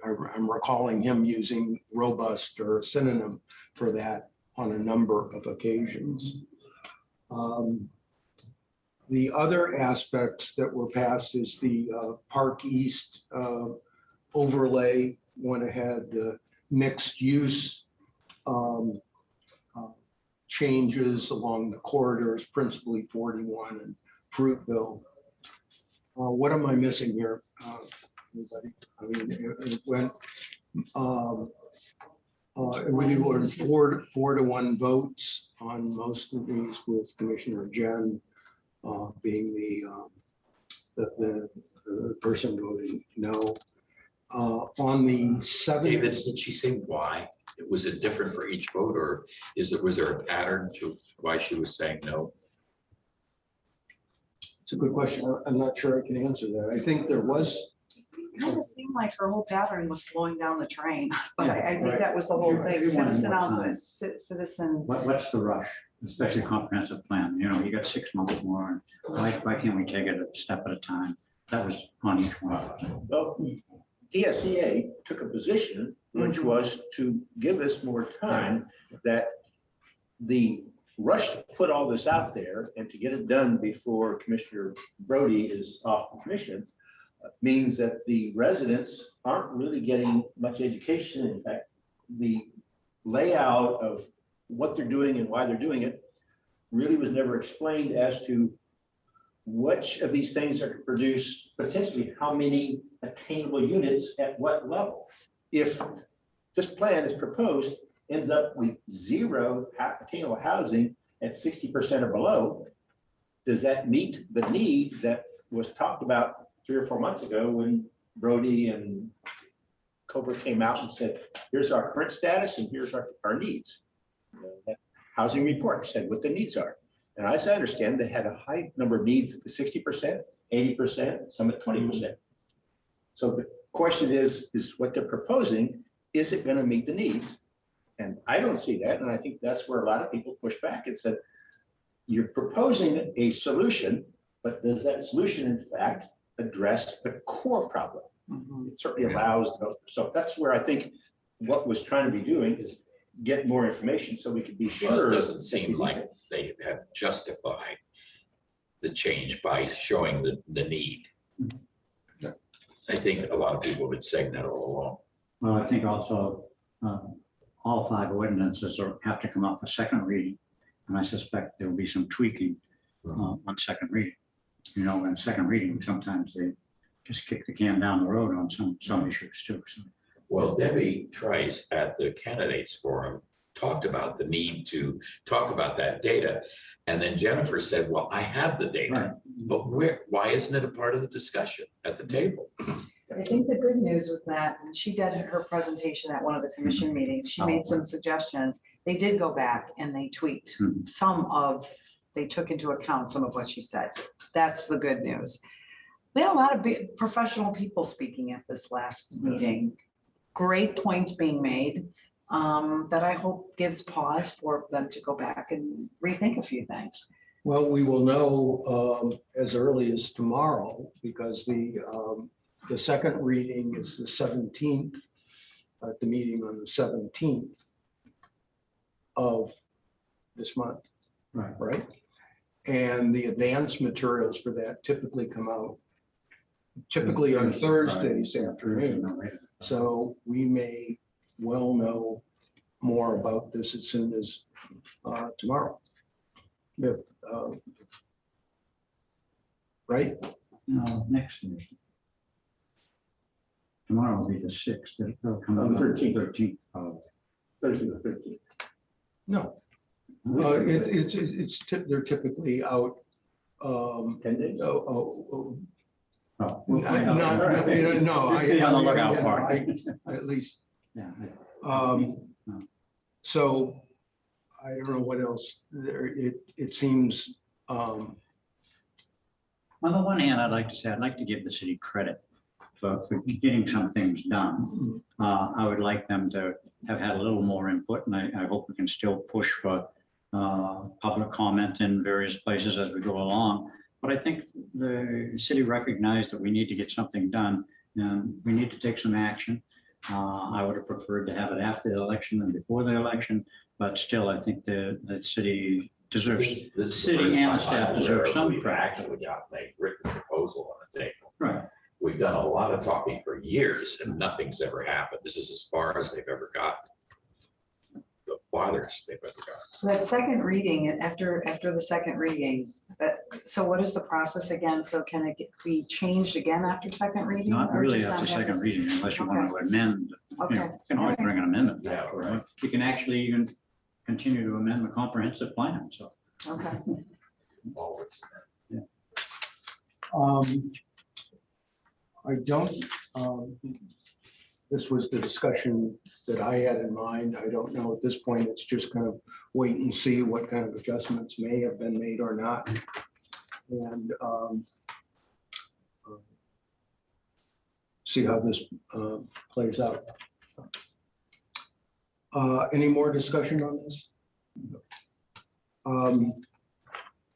I'm recalling him using robust or a synonym for that on a number of occasions. The other aspects that were passed is the Park East overlay, went ahead, the mixed use changes along the corridors, principally 41 and Fruitville. What am I missing here? Anybody? I mean, it went, we were in 4-to-1 votes on most of these, with Commissioner Jen being the person voting no. On the 7th. David, did she say why? Was it different for each vote, or was there a pattern to why she was saying no? It's a good question. I'm not sure I can answer that. I think there was. It kind of seemed like her whole pattern was slowing down the train, but I think right. that was the whole thing. She wanted Citizen more out, time. citizen. What's the rush? especially comprehensive plan, you know, you got 6 months more. Why can't we take it a step at a time? That was on each one. Well, DSCA took a position, which was to give us more time, that the rush to put all this out there and to get it done before Commissioner Brody is off the commission means that the residents aren't really getting much education. In fact, the layout of what they're doing and why they're doing it really was never explained as to which of these things are to produce potentially how many attainable units at what level. If this plan is proposed, ends up with 0 attainable housing at 60% or below, does that meet the need that was talked about 3 or 4 months ago when Brody and Cobra came out and said, here's our current status and here's our needs. That housing report said what the needs are. And as I understand, they had a high number of needs at the 60%, 80%, some at 20%. So the question is what they're proposing, is it going to meet the needs? And I don't see that. And I think that's where a lot of people push back and said, you're proposing a solution, but does that solution in fact address the core problem? It certainly allows developers. So that's where I think what was trying to be doing is get more information so we could be Well, sure. it doesn't seem like they have justified the change by showing the need. I think a lot of people have been saying that all along. Well, I think also all 5 ordinances have to come up for second reading. And I suspect there will be some tweaking on second reading. You know, in second reading, sometimes they just kick the can down the road on some issues too. So. Well, Debbie Trice at the candidates forum talked about the need to talk about that data. And then Jennifer said, well, I have the data, Right. but why isn't it a part of the discussion at the table? I think the good news was that when she did her presentation at one of the commission meetings, she made some suggestions. They did go back and they tweaked they took into account some of what she said. That's the good news. We had a lot of professional people speaking at this last meeting. Great points being made that I hope gives pause for them to go back and rethink a few things. Well, we will know as early as tomorrow because the second reading is the 17th, at the meeting on the 17th of this month. Right. And the advanced materials for that typically come out on Thursdays afternoon. So we may well know more about this as soon as tomorrow. Right? No, next Thursday. Tomorrow will be the 6th. It'll come out 13th. Thursday the 13th. No. They're typically out. 10 days? No, Be on the lookout for it. at least. Yeah. So I don't know what else there. It seems. On the one hand, I'd like to give the city credit for getting some things done. I would like them to have had a little more input, and I hope we can still push for public comment in various places as we go along. But I think the city recognized that we need to get something done and we need to take some action. I would have preferred to have it after the election than before the election, but still, I think the city deserves, the city and staff deserve some credit. Actually got a written proposal on the table. Right. We've done a lot of talking for years and nothing's ever happened. This is as far as they've ever gotten. The farthest they've ever gotten. That second reading, after the second reading, so what is the process again? So can it be changed again after second reading? Not or really just after not second necessary? reading, unless you want to amend. Okay. You can always bring an amendment back. Yeah, right. You can actually even continue to amend the comprehensive plan, so. Okay. Always. I don't. This was the discussion that I had in mind. I don't know at this point. It's just kind of wait and see what kind of adjustments may have been made or not. And see how this plays out. Any more discussion on this?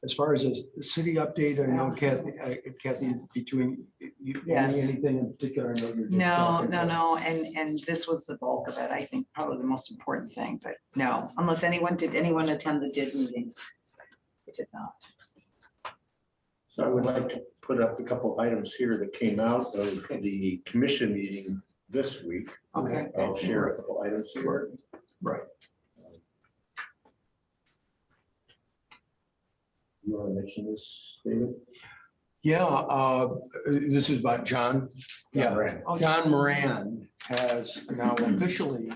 As far as a city update, I know Kathy, between you, Yes. anything in particular? I know you're just No, talking no, about- no, and this was the bulk of it, I think, probably the most important thing, but no, unless did anyone attend the DID meetings? I did not. So I would like to put up a couple of items here that came out of the commission meeting this week. Okay. I'll share a couple items here. Right. You want to mention this, David? Yeah, this is about John. Yeah, Moran. John Moran has now officially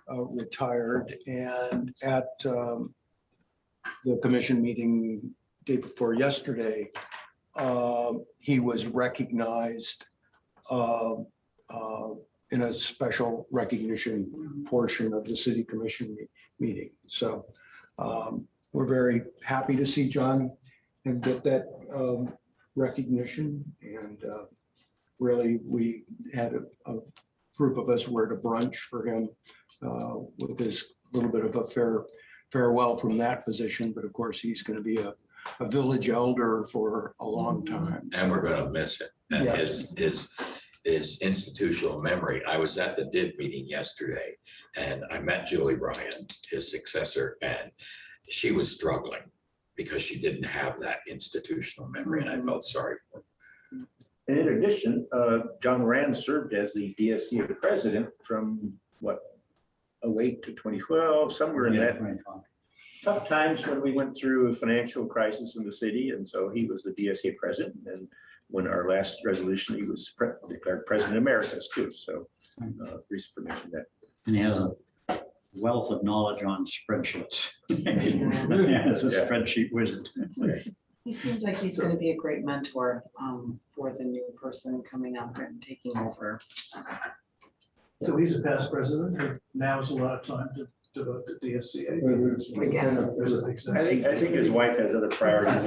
retired, and at the commission meeting day before yesterday, he was recognized in a special recognition portion of the city commission meeting. So we're very happy to see John and get that recognition. And really, we had a group of us were at a brunch for him with this little bit of a farewell from that position. But of course, he's going to be a village elder for a long time. And we're gonna miss it. And Yeah. his institutional memory. I was at the DID meeting yesterday and I met Julie Ryan, his successor, and she was struggling because she didn't have that institutional memory, and I felt sorry for her. And in addition, John Moran served as the DSCA president from what, 08 to 2012, somewhere in that tough times when we went through a financial crisis in the city. And so he was the DSA president. And when our last resolution, he was declared president emeritus too. So Reese mentioned that. And he has a wealth of knowledge on spreadsheets. As a Yeah. spreadsheet wizard. He seems like he's gonna be a great mentor for the new person coming up and taking over. So he's a past president, and now is a lot of time to devote to DSCA. I think his wife has other priorities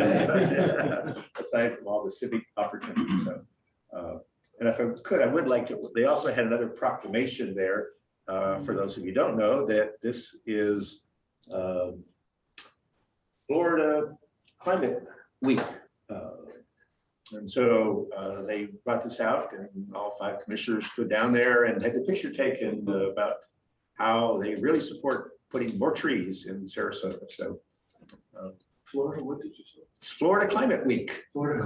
aside from all the civic opportunities. So, and if I could, I would like to, they also had another proclamation there. For those of you who don't know, that this is Florida Climate Week. And so they brought this out and all 5 commissioners stood down there and had the picture taken about how they really support putting more trees in Sarasota. So Florida, what did you say? it's Florida Climate Week. Florida.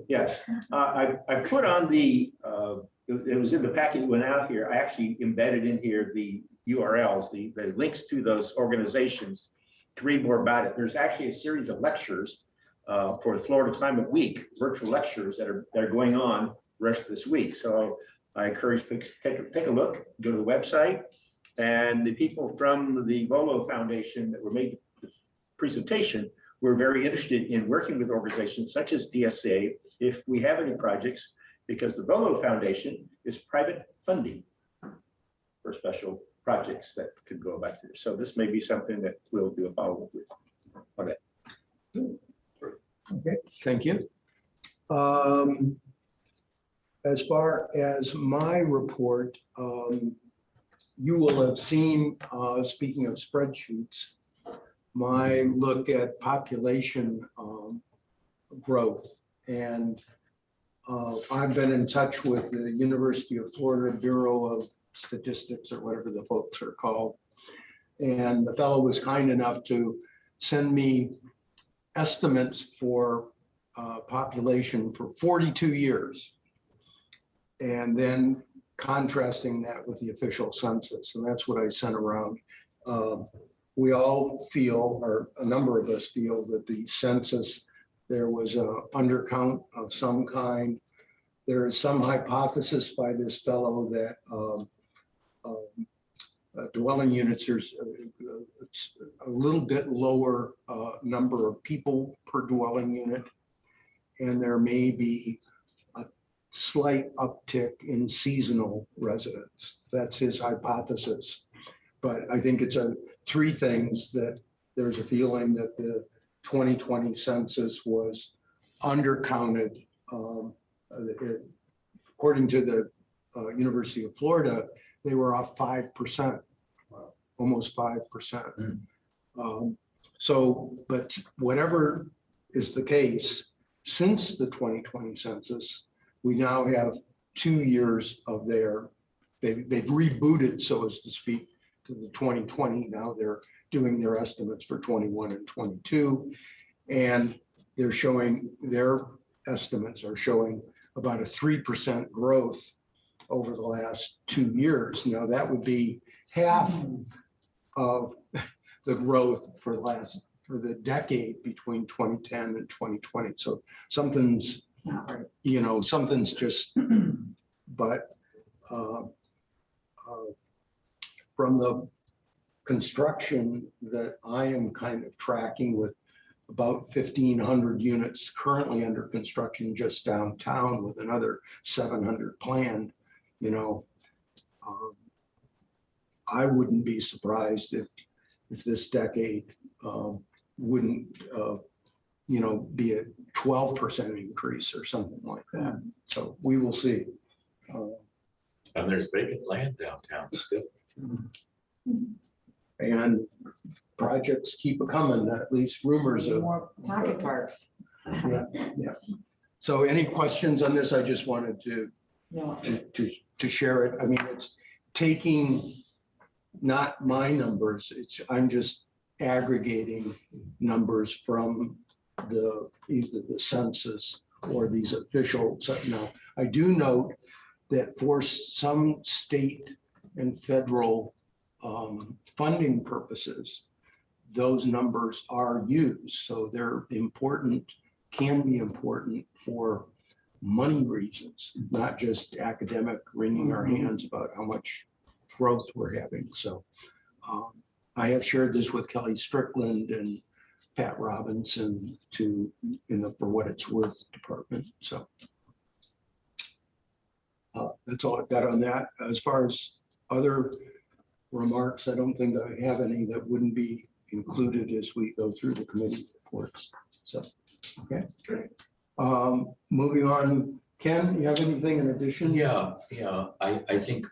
Yes, I put on the, it was in the packet that went out here. I actually embedded in here the URLs, the links to those organizations to read more about it. There's actually a series of lectures for Florida Climate Week, virtual lectures that are going on the rest of this week. So I encourage folks to take a look, go to the website. And the people from the Volo Foundation that were made the presentation were very interested in working with organizations such as DSA if we have any projects, because the Volo Foundation is private funding for special projects that could go back there. So this may be something that we'll do a follow-up with. Okay. Okay, thank you. As far as my report, you will have seen, speaking of spreadsheets, my look at population growth. And I've been in touch with the University of Florida Bureau of Statistics, or whatever the folks are called. And the fellow was kind enough to send me estimates for population for 42 years. And then contrasting that with the official census. And that's what I sent around. We all feel, or a number of us feel, that the census, there was an undercount of some kind. There is some hypothesis by this fellow that dwelling units, there's a little bit lower number of people per dwelling unit. And there may be a slight uptick in seasonal residents. That's his hypothesis. But I think it's 3 things: that there's a feeling that the 2020 census was undercounted. According to the University of Florida, they were off 5%, almost 5%. So, but whatever is the case, since the 2020 census, we now have 2 years of they've rebooted, so as to speak, to the 2020. Now they're doing their estimates for 21 and 22. And they're showing, their estimates are showing about a 3% growth over the last 2 years. Now that would be half of the growth for the decade between 2010 and 2020. So something's, something's just, but from the construction that I am kind of tracking, with about 1,500 units currently under construction just downtown, with another 700 planned, I wouldn't be surprised if this decade wouldn't, be a 12% increase or something like that. So we will see. And there's vacant land downtown still. And projects keep a coming, at least rumors of. More pocket parks. Yeah. So any questions on this? I just wanted to share it. I mean, it's taking not my numbers, I'm just aggregating numbers from either the census or these official. Now, I do note that for some state and federal funding purposes, those numbers are used. So they're important, can be important for money reasons, not just academic wringing our hands about how much growth we're having. So I have shared this with Kelly Strickland and Pat Robinson for what it's worth department. So that's all I've got on that. As far as other remarks, I don't think that I have any that wouldn't be included as we go through the committee reports. So, okay, great. Moving on, Ken, you have anything in addition? Yeah. I think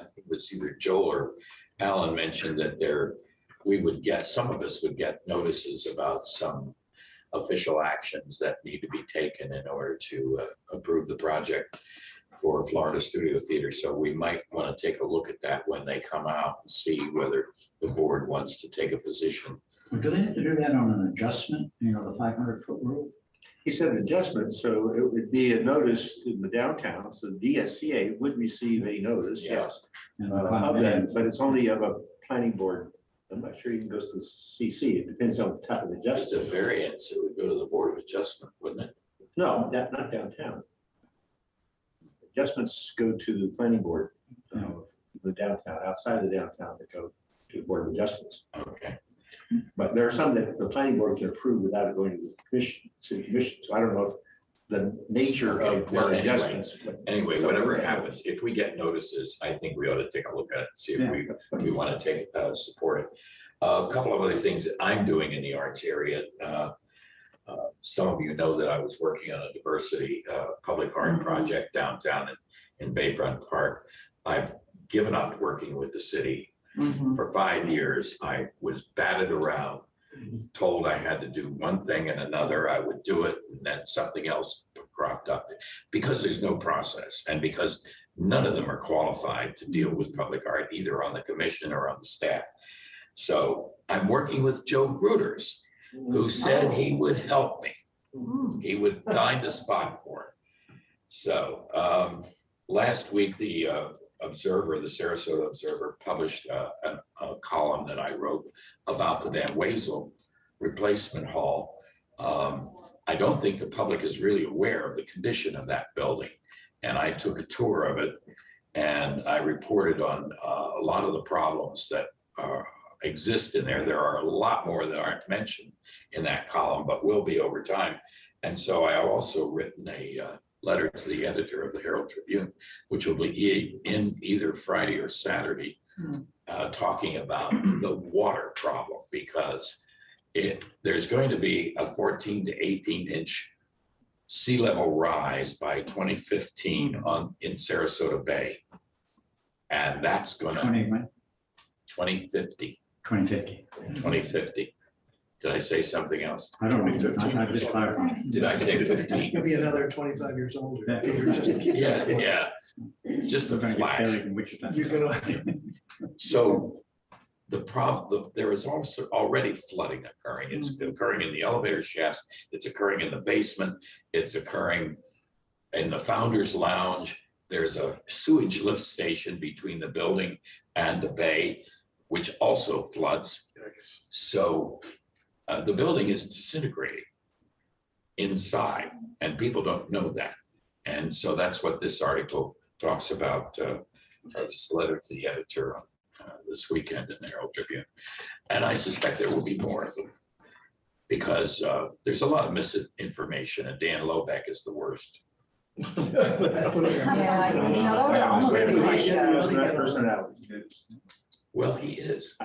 I think it was either Joel or Alan mentioned that some of us would get notices about some official actions that need to be taken in order to approve the project for Florida Studio Theater. So we might want to take a look at that when they come out and see whether the board wants to take a position. Do they have to do that on an adjustment, the 500-foot rule? He said adjustment, so it would be a notice in the downtown, so the DSCA would receive a notice, yes, And of that, but it's only of a planning board. I'm not sure even goes to the CC. It depends on the type of It's adjustment. a variance, it would go to the Board of Adjustment, wouldn't it? No, not downtown. Adjustments go to the planning board, the downtown, outside of the downtown, that go to the Board of Adjustments. Okay. But there are some that the planning board can approve without it going to the commission, city commission. So I don't know if the nature of Well, their adjustments. Anyway, whatever happens, if we get notices, I think we ought to take a look at it, see if we want to take support it. A couple of other things that I'm doing in the arts area. Some of you know that I was working on a diversity public art project downtown in Bayfront Park. I've given up working with the city. For 5 years. I was batted around, told I had to do one thing and another. I would do it, and then something else cropped up, because there's no process, and because none of them are qualified to deal with public art, either on the commission or on the staff. So I'm working with Joe Gruters, who said he would help me. He would find a spot for it. So last week, the Sarasota Observer published a column that I wrote about the Van Wezel replacement hall. I don't think the public is really aware of the condition of that building. And I took a tour of it, and I reported on a lot of the problems that exist in there. There are a lot more that aren't mentioned in that column, but will be over time. And so I also written a letter to the editor of the Herald Tribune, which will be in either Friday or Saturday, talking about the water problem, because there's going to be a 14 to 18 inch sea level rise by 2015 in Sarasota Bay. And that's going to 2050. 2050. 2050. Did I say something else? I don't know. I just clarified. Did I say 15? You'll be another 25 years older. Yeah. You're just- Yeah, yeah. Just a We're gonna get flash. buried in Wichita. You're gonna. So the problem, there is also already flooding occurring. It's occurring in the elevator shafts. It's occurring in the basement. It's occurring in the Founder's Lounge. There's a sewage lift station between the building and the bay, which also floods. So the building is disintegrating inside, and people don't know that. And so that's what this article talks about. I just letter to the editor on this weekend in the Herald Tribune. And I suspect there will be more of them because there's a lot of misinformation, and Dan Lobeck is the worst. Yeah, you know, that would almost be like, Well, he is.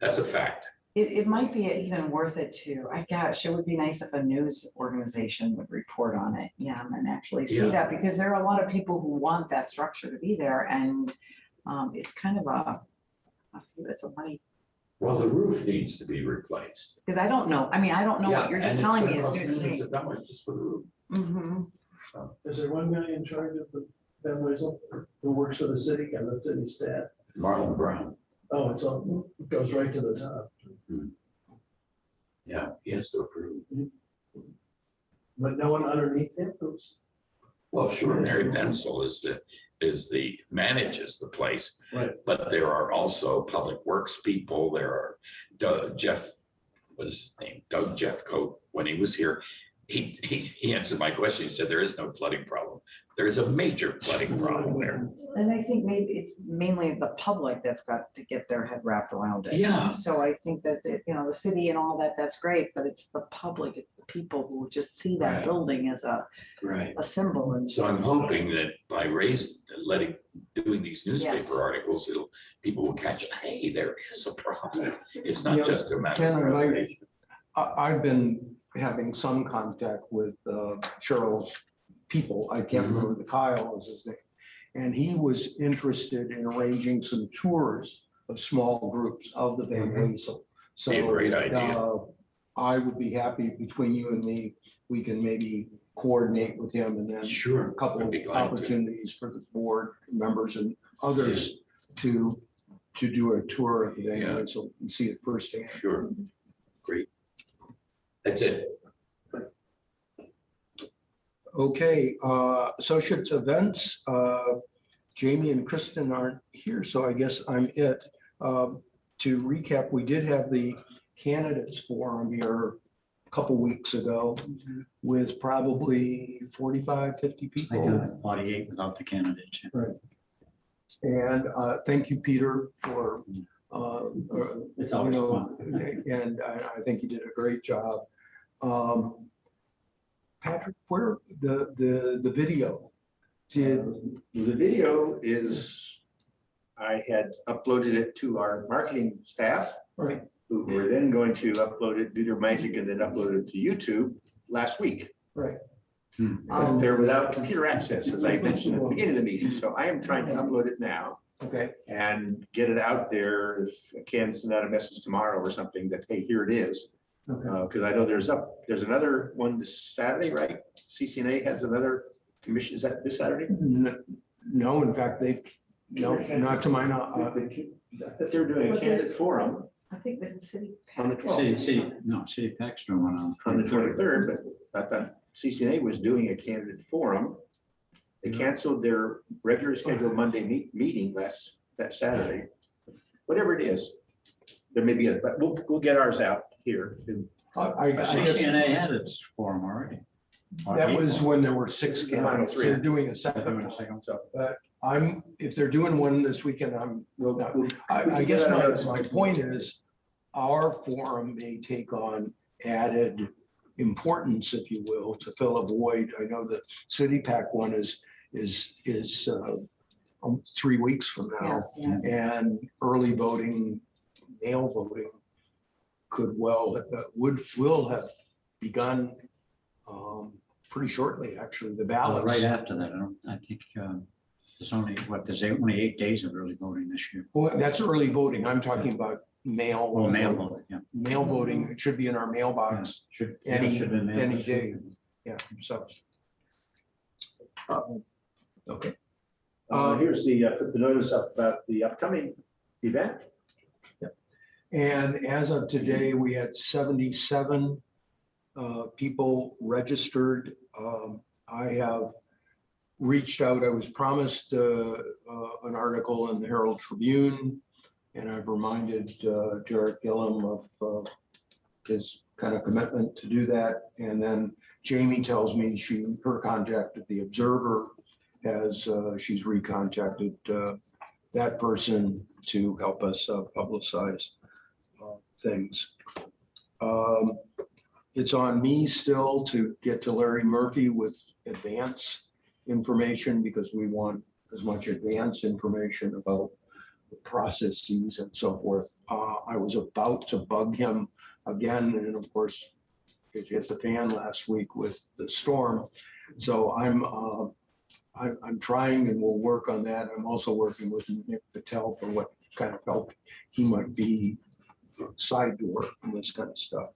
That's a fact. it might be even worth it too. I gosh, it would be nice if a news organization would report on it, yeah, and actually see Yeah. that, because there are a lot of people who want that structure to be there, and it's kind of it's a money, Well, the roof needs to be replaced. because I don't know, I mean, I don't know Yeah, what you're and just it's telling gonna me is cost news to millions me. of dollars just for the roof. Mhm. Is there 1 million charge of the Ben Weasel who works for the city and the city staff? Marlon Brown, Oh, it's all, it goes right to the top. yeah, he has to approve. But no one underneath him who's. Well, sure, Mary Bensel manages the place. Right. But there are also public works people. There are Doug Jeffcoat, when he was here, he answered my question. He said, there is no flooding problem. There is a major flooding problem there. And I think maybe it's mainly the public that's got to get their head wrapped around it. Yeah. So I think that, the city and all that, that's great, but it's the public, it's the people who just see that Right. building as Right. a symbol. And So I'm hoping that by doing these newspaper Yes. articles, people will catch, hey, there is a problem. It's not Yeah, just a matter Ken, of I might- preservation. I've been having some contact with Cheryl's people. I can't remember the Kyle was his name. And he was interested in arranging some tours of small groups of the Van Weasel. So Be a great idea. I would be happy between you and me, we can maybe coordinate with him and then Sure. a couple I'd of be glad to. opportunities for the board members and others to do a tour of the Van Yeah. Weasel and see it firsthand. Sure. Great. That's it. Okay, associates events, Jamie and Kristen aren't here, so I guess I'm it. To recap, we did have the candidates forum here a couple weeks ago with probably 45, 50 I people. got 48 without the candidates. And thank you, Peter, for, It's always fun. and I think you did a great job. Patrick, where the video? The video is, I had uploaded it to our marketing staff, Right. who were then going to upload it, do their magic, and then upload it to YouTube last week. Right. But they're without computer access, as I mentioned at the beginning of the meeting, so I am trying to upload it now Okay. and get it out there. If I can send out a message tomorrow or something that, hey, here it is. Okay. Because I know there's another one this Saturday, right? CCNA has another commission, is that this Saturday? No, in fact, no, not to my knowledge. That they're doing a candidate forum I think this is city. on the 12th. City Pack's doing one on On the 23rd. 23rd, but I thought CCNA was doing a candidate forum. They canceled their regular scheduled Monday meeting that Saturday. Whatever it is, there may be but we'll get ours out here. I guess CCNA had its forum already. that was when there were 6 candidates. They're doing a second Doing a one. second. So If they're doing one this weekend, we'll I guess my point is, our forum may take on added importance, if you will, to fill a void. I know the City Pack one is 3 weeks from now. Yes, yes. And early voting, mail voting could will have begun pretty shortly, actually, the ballots. Right after that, I think there's only 8 days of early voting this year. Well, that's early voting. I'm talking about mail. Or mail voting, yeah. Mail voting, it should be in our mailbox Should. any, should have been mailed any this day. week. Yeah, so. Okay. Here's the notice about the upcoming event. And as of today, we had 77 people registered. I have reached out, I was promised an article in the Herald Tribune, and I've reminded Derek Gillum of his kind of commitment to do that. And then Jamie tells me her contact at the Observer has, she's recontacted that person to help us publicize things. It's on me still to get to Larry Murphy with advance information, because we want as much advance information about the processes and so forth. I was about to bug him again, and of course, it hit the fan last week with the storm. So I'm trying, and we'll work on that. I'm also working with Nick Patel for what kind of help he might be side door and this kind of stuff.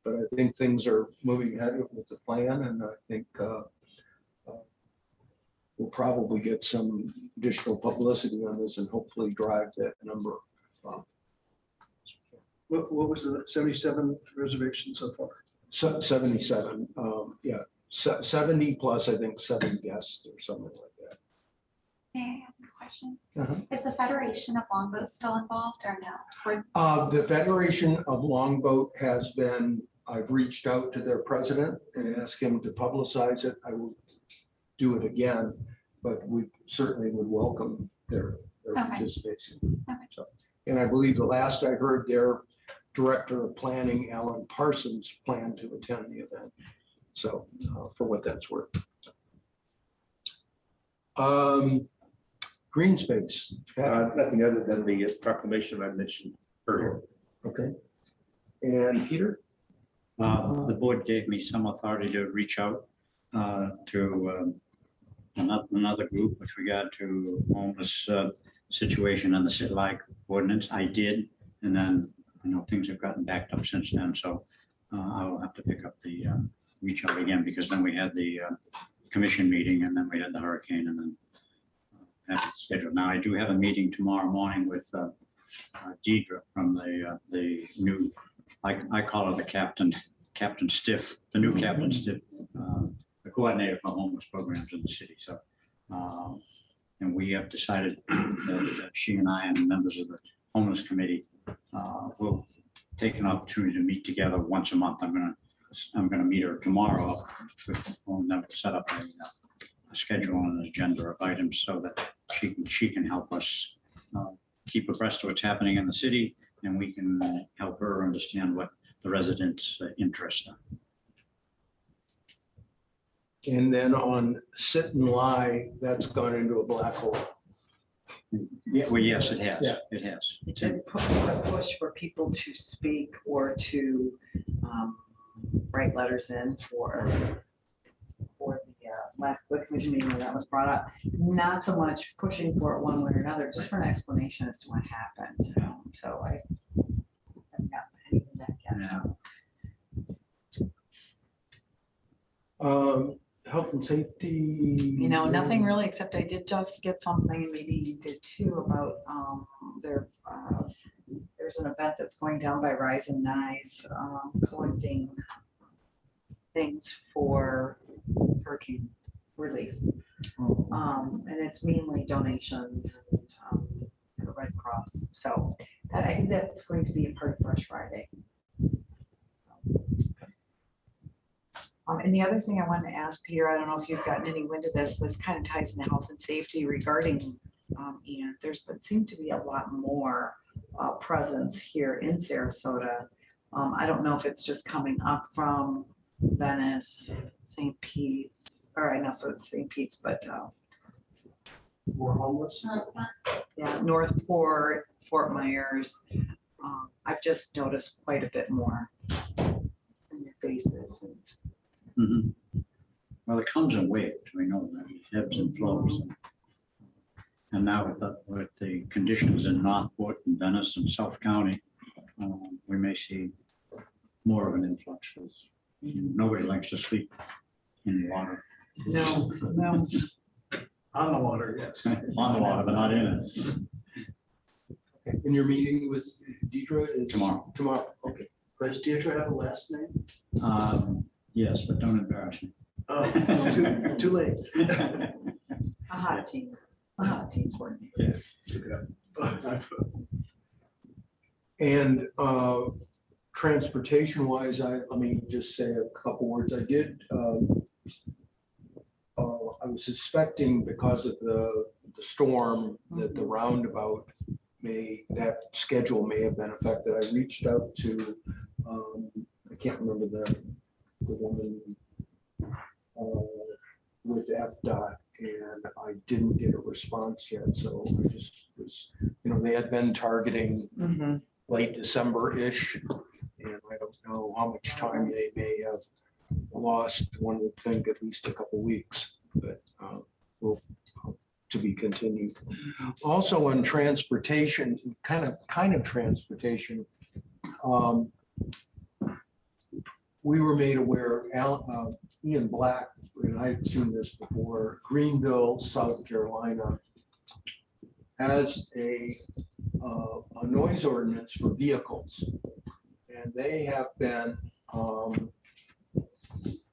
But I think things are moving ahead with the plan, and I think we'll probably get some additional publicity on this and hopefully drive that number. What was the 77 reservations so far? 77, yeah, 70 plus, I think 7 guests or something like that. May I ask a question? Uh-huh. Is the Federation of Longboat still involved or no? The Federation of Longboat has been, I've reached out to their president and asked him to publicize it. I will do it again, but we certainly would welcome their participation. Okay. So, and I believe the last I heard, their director of planning, Alan Parsons, planned to attend the event. So for what that's worth. Green space. Nothing other than the proclamation I mentioned earlier. Okay. And Peter? The board gave me some authority to reach out to another group with regard to homeless situation in the city like ordinance. I did, and then things have gotten backed up since then. So I will have to pick up the reach out again, because then we had the commission meeting, and then we had the hurricane, and then have it scheduled. Now I do have a meeting tomorrow morning with Deidre from the new, I call her the Captain Stiff, the new Captain Stiff, the coordinator for homeless programs in the city. So, and we have decided that she and I and members of the homeless committee will take an opportunity to meet together once a month. I'm gonna meet her tomorrow. We'll never set up a schedule and an agenda of items so that she can help us keep abreast of what's happening in the city, and we can help her understand what the residents' interests are. And then on sit and lie, that's gone into a black hole. Yeah, well, yes, it has. Yeah. It has. It's a push for people to speak or to write letters in for the last commission meeting where that was brought up. Not so much pushing for it one way or another, just for an explanation as to what happened. So I haven't gotten anything back yet. Yeah. Health and safety. Nothing really, except I did just get something, maybe you did too, about there's an event that's going down by Rise and Nice, collecting things for hurricane relief. And it's mainly donations and the Red Cross. So I think that's going to be a part of Fresh Friday. And the other thing I wanted to ask Peter, I don't know if you've gotten any wind of this kind of ties into health and safety regarding, and seemed to be a lot more presence here in Sarasota. I don't know if it's just coming up from Venice, St. Pete's, or I know, so it's St. Pete's, but More homeless? yeah, Northport, Fort Myers. I've just noticed quite a bit more in your faces. And Well, it comes in waves. We know that it ebbs and flows. And now with the conditions in Northport and Venice and South County, we may see more of an influx. Nobody likes to sleep in water. No, no. On the water, yes. On the water, but not in it. And you're meeting with Deidre is Tomorrow. Tomorrow, okay. Does Deirdre have a last name? Yes, but don't embarrass me. Oh, too late. A hot team. A hot team's working. And transportation wise, let me just say a couple words. I did, I was suspecting because of the storm that the roundabout that schedule may have been affected. I reached out to, I can't remember the woman with FDOT, and I didn't get a response yet. So I just was, they had been targeting late December-ish, and I don't know how much time they may have lost. One would think at least a couple weeks, but we'll to be continued. Also on transportation, kind of transportation, we were made aware, Ian Black, and I've seen this before, Greenville, South Carolina, has a noise ordinance for vehicles. And they have been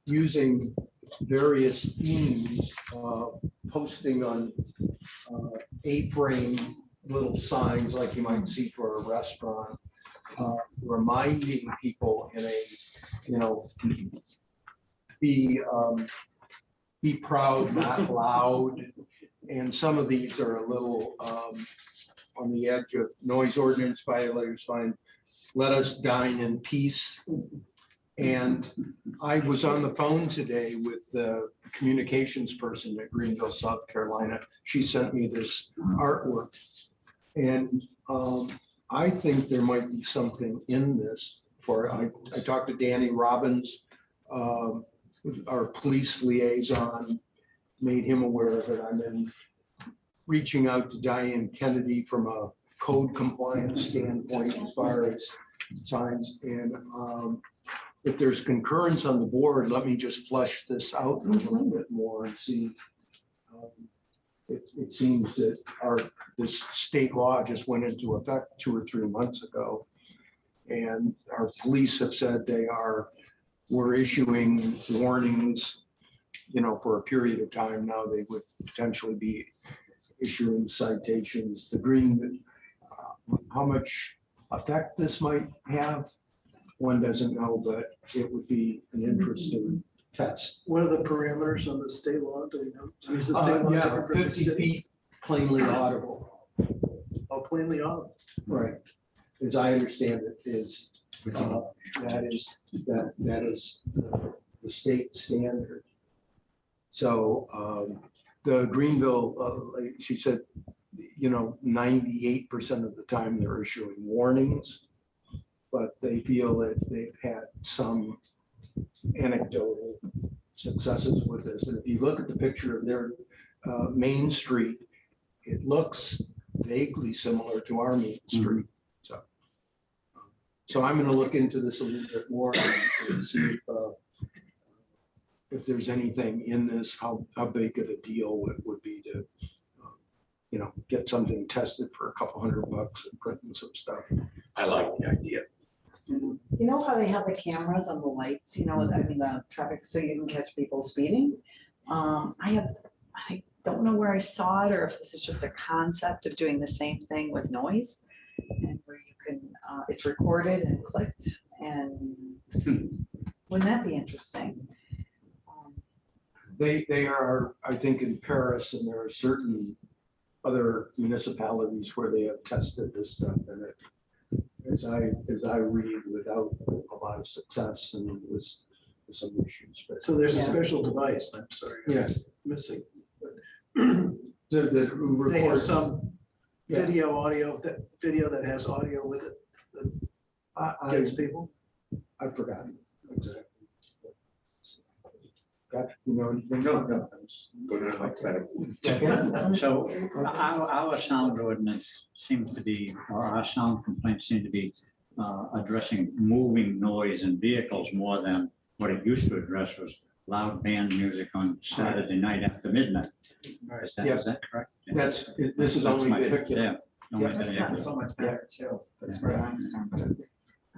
using various themes, posting on A-frame little signs like you might see for a restaurant, reminding people in a, be proud, not loud. And some of these are a little on the edge of noise ordinance violators. Fine, let us dine in peace. And I was on the phone today with the communications person at Greenville, South Carolina. She sent me this artwork. And I think there might be something in this I talked to Danny Robbins, with our police liaison, made him aware of it. I'm in reaching out to Diane Kennedy from a code compliance standpoint as far as signs. And if there's concurrence on the board, let me just flush this out a little bit more and see. It seems that this state law just went into effect 2 or 3 months ago. And our police have said we're issuing warnings, for a period of time now. They would potentially be issuing citations. How much effect this might have, one doesn't know, but it would be an interesting test. What are the parameters on the state law? Do you know? Is the state law Yeah, different from the 50 city? feet plainly audible. Oh, plainly audible. Right. As I understand it, that is the state standard. So the Greenville, like she said, 98% of the time they're issuing warnings, but they feel that they've had some anecdotal successes with this. And if you look at the picture of their Main Street, it looks vaguely similar to our Main Street. So I'm going to look into this a little bit more and see if there's anything in this, how big of a deal it would be to, get something tested for a couple $100 and printing some stuff. I like the idea. You know how they have the cameras on the lights, the traffic, so you can catch people speeding? I don't know where I saw it or if this is just a concept of doing the same thing with noise, and where you can, it's recorded and clicked, and wouldn't that be interesting? They are, I think, in Paris, and there are certain other municipalities where they have tested this stuff, and as I read, without a lot of success, and with some issues. But So there's a special device, I'm sorry. Yeah. Missing. the They have record, some Yeah. video that has audio with it that gets people. I've forgotten exactly. You know anything? No, I'm just going on like that. So our sound ordinance seems to be, or our sound complaints seem to be addressing moving noise in vehicles more than what it used to address was loud band music on Saturday night after midnight. Is that correct? Yeah. This is only vehicular. Yeah. only That's vehicular. gotten so much better too. That's where I'm concerned.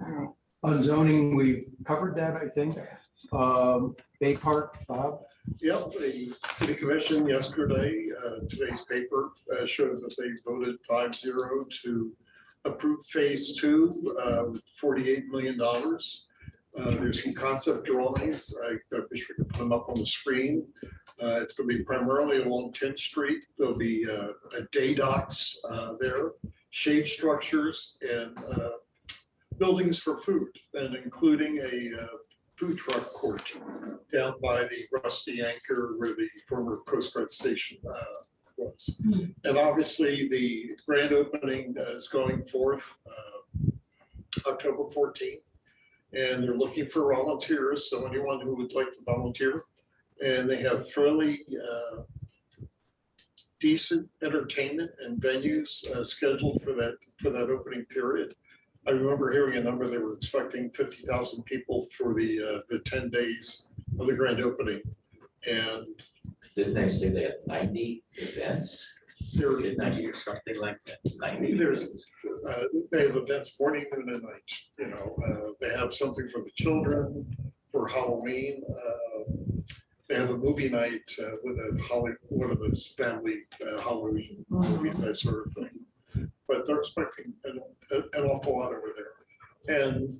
All right. On zoning, we've covered that, I think. Bay Park, Bob? Yep, the city commission yesterday, today's paper showed that they voted 5-0 to approve phase 2, $48 million. There's some concept drawings. I wish we could put them up on the screen. It's going to be primarily along 10th Street. There'll be a day docks there, shade structures, and buildings for food, and including a food truck court down by the Rusty Anchor where the former Coast Guard station was. And obviously the grand opening is going forth October 14th. And they're looking for volunteers, so anyone who would like to volunteer. And they have fairly decent entertainment and venues scheduled for that opening period. I remember hearing a number, they were expecting 50,000 people for the 10 days of the grand opening. And Didn't they say they had 90 events? there, Didn't I hear something like that? 90? they have events morning, noon, and night. You know, they have something for the children for Halloween. They have a movie night with one of those family Halloween movies, that sort of thing. But they're expecting an awful lot over there. And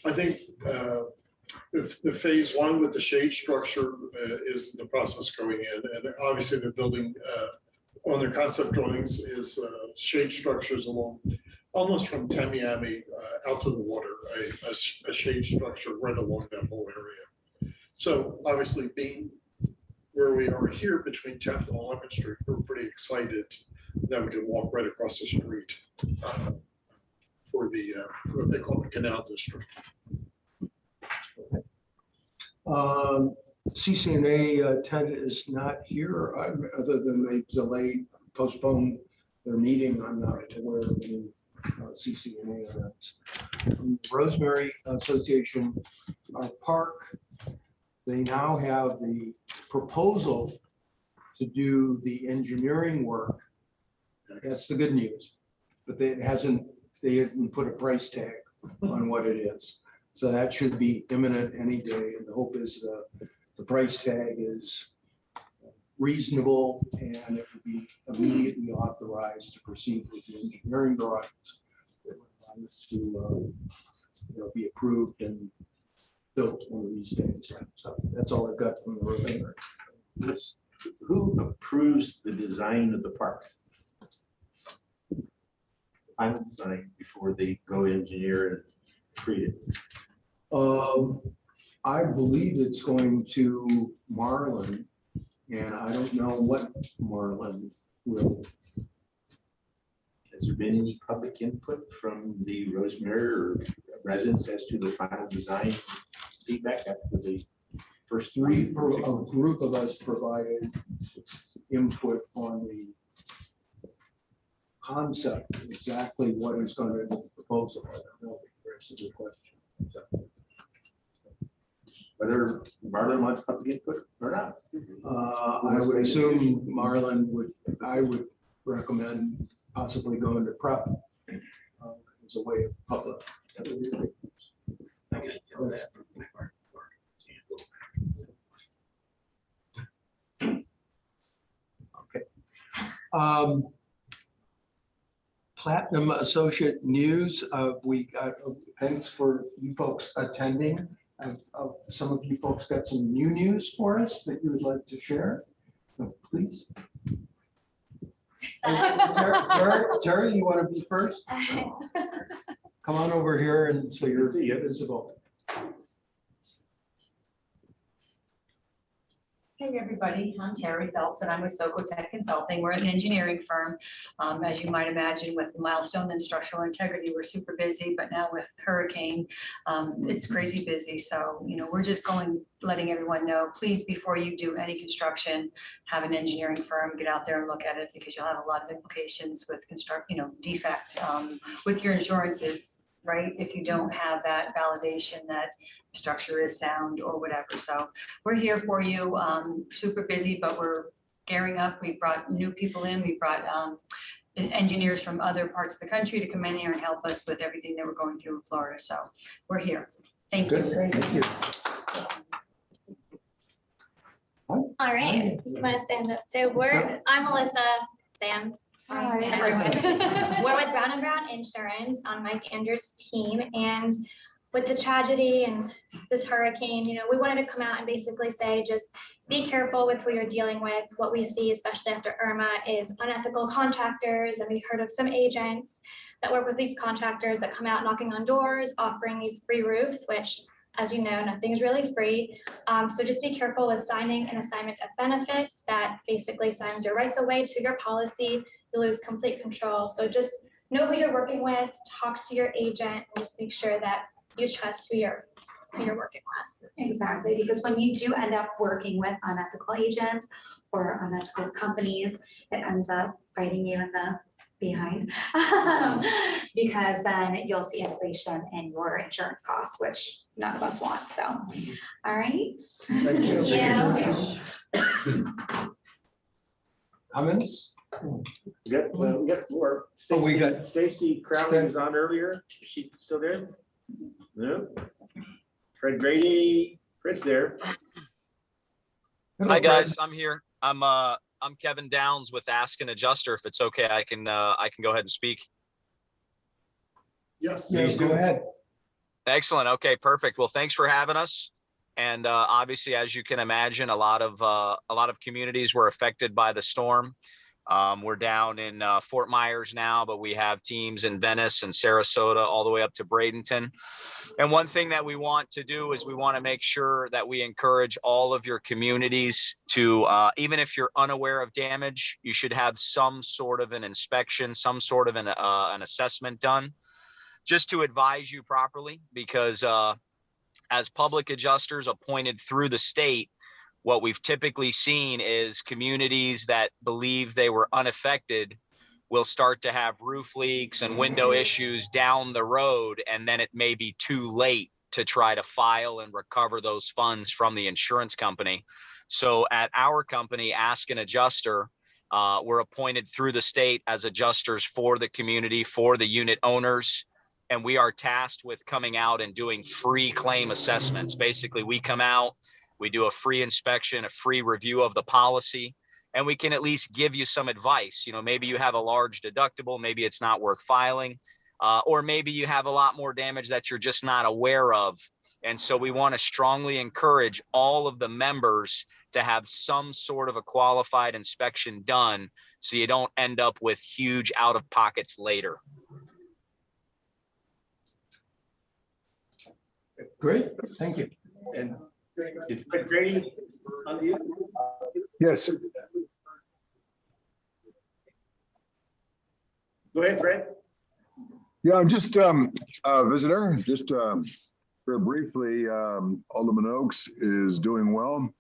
I think the phase 1 with the shade structure is the process going in. And obviously they're building on their concept drawings is shade structures along almost from Tamiami out to the water, a shade structure right along that whole area. So obviously being where we are here between 10th and 11th Street, we're pretty excited that we can walk right across the street for the what they call the Canal District. CCNA Ted is not here, other than they delayed, postponed their meeting. I'm not aware of any CCNA events. Rosemary Association Park, they now have the proposal to do the engineering work. That's the good news, but they haven't put a price tag on what it is. So that should be imminent any day. And the hope is the price tag is reasonable and it will be immediately authorized to proceed with the engineering drawings. That would allow us to be approved and built one of these days. So that's all I've got from the room. Who approves the design of the park? Final design before they go engineer and create it. I believe it's going to Marlin, and I don't know what Marlin will. Has there been any public input from the Rosemary or residents as to the final design feedback after the first three? A group of us provided input on the concept, exactly what is going to be the proposal. I don't know if that's a good question. So, whether Marlin wants public input or not. I would assume Marlin I would recommend possibly going to prep as a way of public. Okay. Platinum Associate News, we got, thanks for you folks attending. Some of you folks got some new news for us that you would like to share, so please. Terry, you want to be first? Come on over here and so you're visible. Hey, everybody, I'm Terry Phelps and I'm with Soco Tech Consulting. We're an engineering firm. As you might imagine, with Milestone and structural integrity, we're super busy, but now with hurricane, it's crazy busy. So, we're just letting everyone know, please, before you do any construction, have an engineering firm, get out there and look at it because you'll have a lot of implications with defect with your insurances. Right? If you don't have that validation that the structure is sound or whatever. So we're here for you, super busy, but we're gearing up. We brought new people in. We brought engineers from other parts of the country to come in here and help us with everything that we're going through in Florida. So we're here. Thank you. Thank you. All right, you want to stand up? So I'm Melissa, Sam. Hi, everyone. We're with Brown & Brown Insurance on Mike Andrews' team, and with the tragedy and this hurricane, we wanted to come out and basically say, just be careful with who you're dealing with. What we see, especially after Irma, is unethical contractors, and we've heard of some agents that work with these contractors that come out knocking on doors, offering these free roofs, which, as you know, nothing's really free. So just be careful with signing an assignment of benefits that basically signs your rights away to your policy. You lose complete control. So just know who you're working with, talk to your agent, and just make sure that you trust who you're working with. Exactly, because when you do end up working with unethical agents or unethical companies, it ends up biting you in the behind because then you'll see inflation in your insurance costs, which none of us want. So, all right. Thank you. Comments? Good, well, we got more. Oh, we got- Stacy Crowley was on earlier. Is she still there? No. Fred Grady, Fred's there. Hi, guys, I'm here. I'm Kevin Downs with Ask an Adjuster. If it's okay, I can go ahead and speak. Yes. Yes, go ahead. Excellent. Okay, perfect. Well, thanks for having us. And obviously, as you can imagine, a lot of communities were affected by the storm. We're down in Fort Myers now, but we have teams in Venice and Sarasota all the way up to Bradenton. And one thing that we want to do is we want to make sure that we encourage all of your communities to, even if you're unaware of damage, you should have some sort of an inspection, some sort of an assessment done, just to advise you properly, because as public adjusters appointed through the state, what we've typically seen is communities that believe they were unaffected will start to have roof leaks and window issues down the road, and then it may be too late to try to file and recover those funds from the insurance company. So at our company, Ask an Adjuster, we're appointed through the state as adjusters for the community, for the unit owners, and we are tasked with coming out and doing free claim assessments. Basically, we come out, we do a free inspection, a free review of the policy, and we can at least give you some advice. Maybe you have a large deductible, maybe it's not worth filing, or maybe you have a lot more damage that you're just not aware of. And so we want to strongly encourage all of the members to have some sort of a qualified inspection done so you don't end up with huge out of pockets later. Great, thank you. And is Fred Grady on you? Yes. Go ahead, Fred. Yeah, I'm just a visitor, just very briefly, Alderman Oaks is doing well.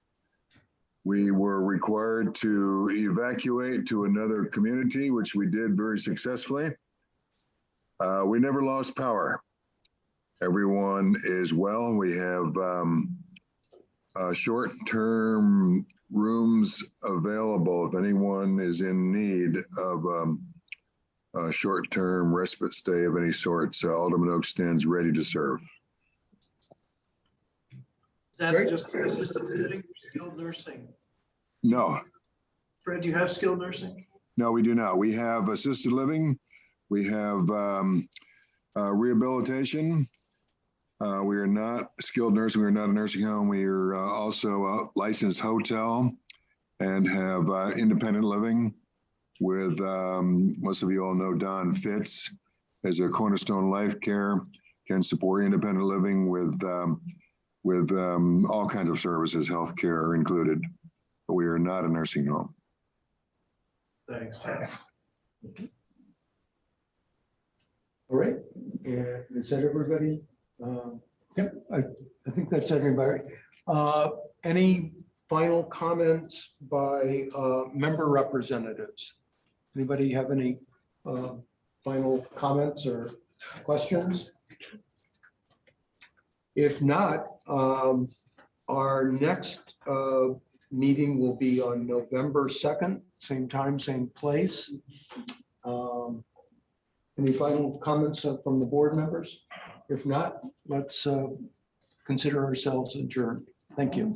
We were required to evacuate to another community, which we did very successfully. We never lost power. Everyone is well. We have short-term rooms available if anyone is in need of a short-term respite stay of any sort. So Alderman Oaks stands ready to serve. Is that just assisted living, skilled nursing? No, Fred, do you have skilled nursing? no, we do not. We have assisted living. We have rehabilitation. We are not skilled nursing. We are not a nursing home. We are also a licensed hotel and have independent living with, most of you all know Don Fitz as a Cornerstone Life Care, can support independent living with all kinds of services, healthcare included. but we are not a nursing home. Thanks. All right, and is that everybody? Yep, I think that's everybody. Any final comments by member representatives? Anybody have any final comments or questions? If not, our next meeting will be on November 2nd, same time, same place. Any final comments from the board members? If not, let's consider ourselves adjourned. Thank you.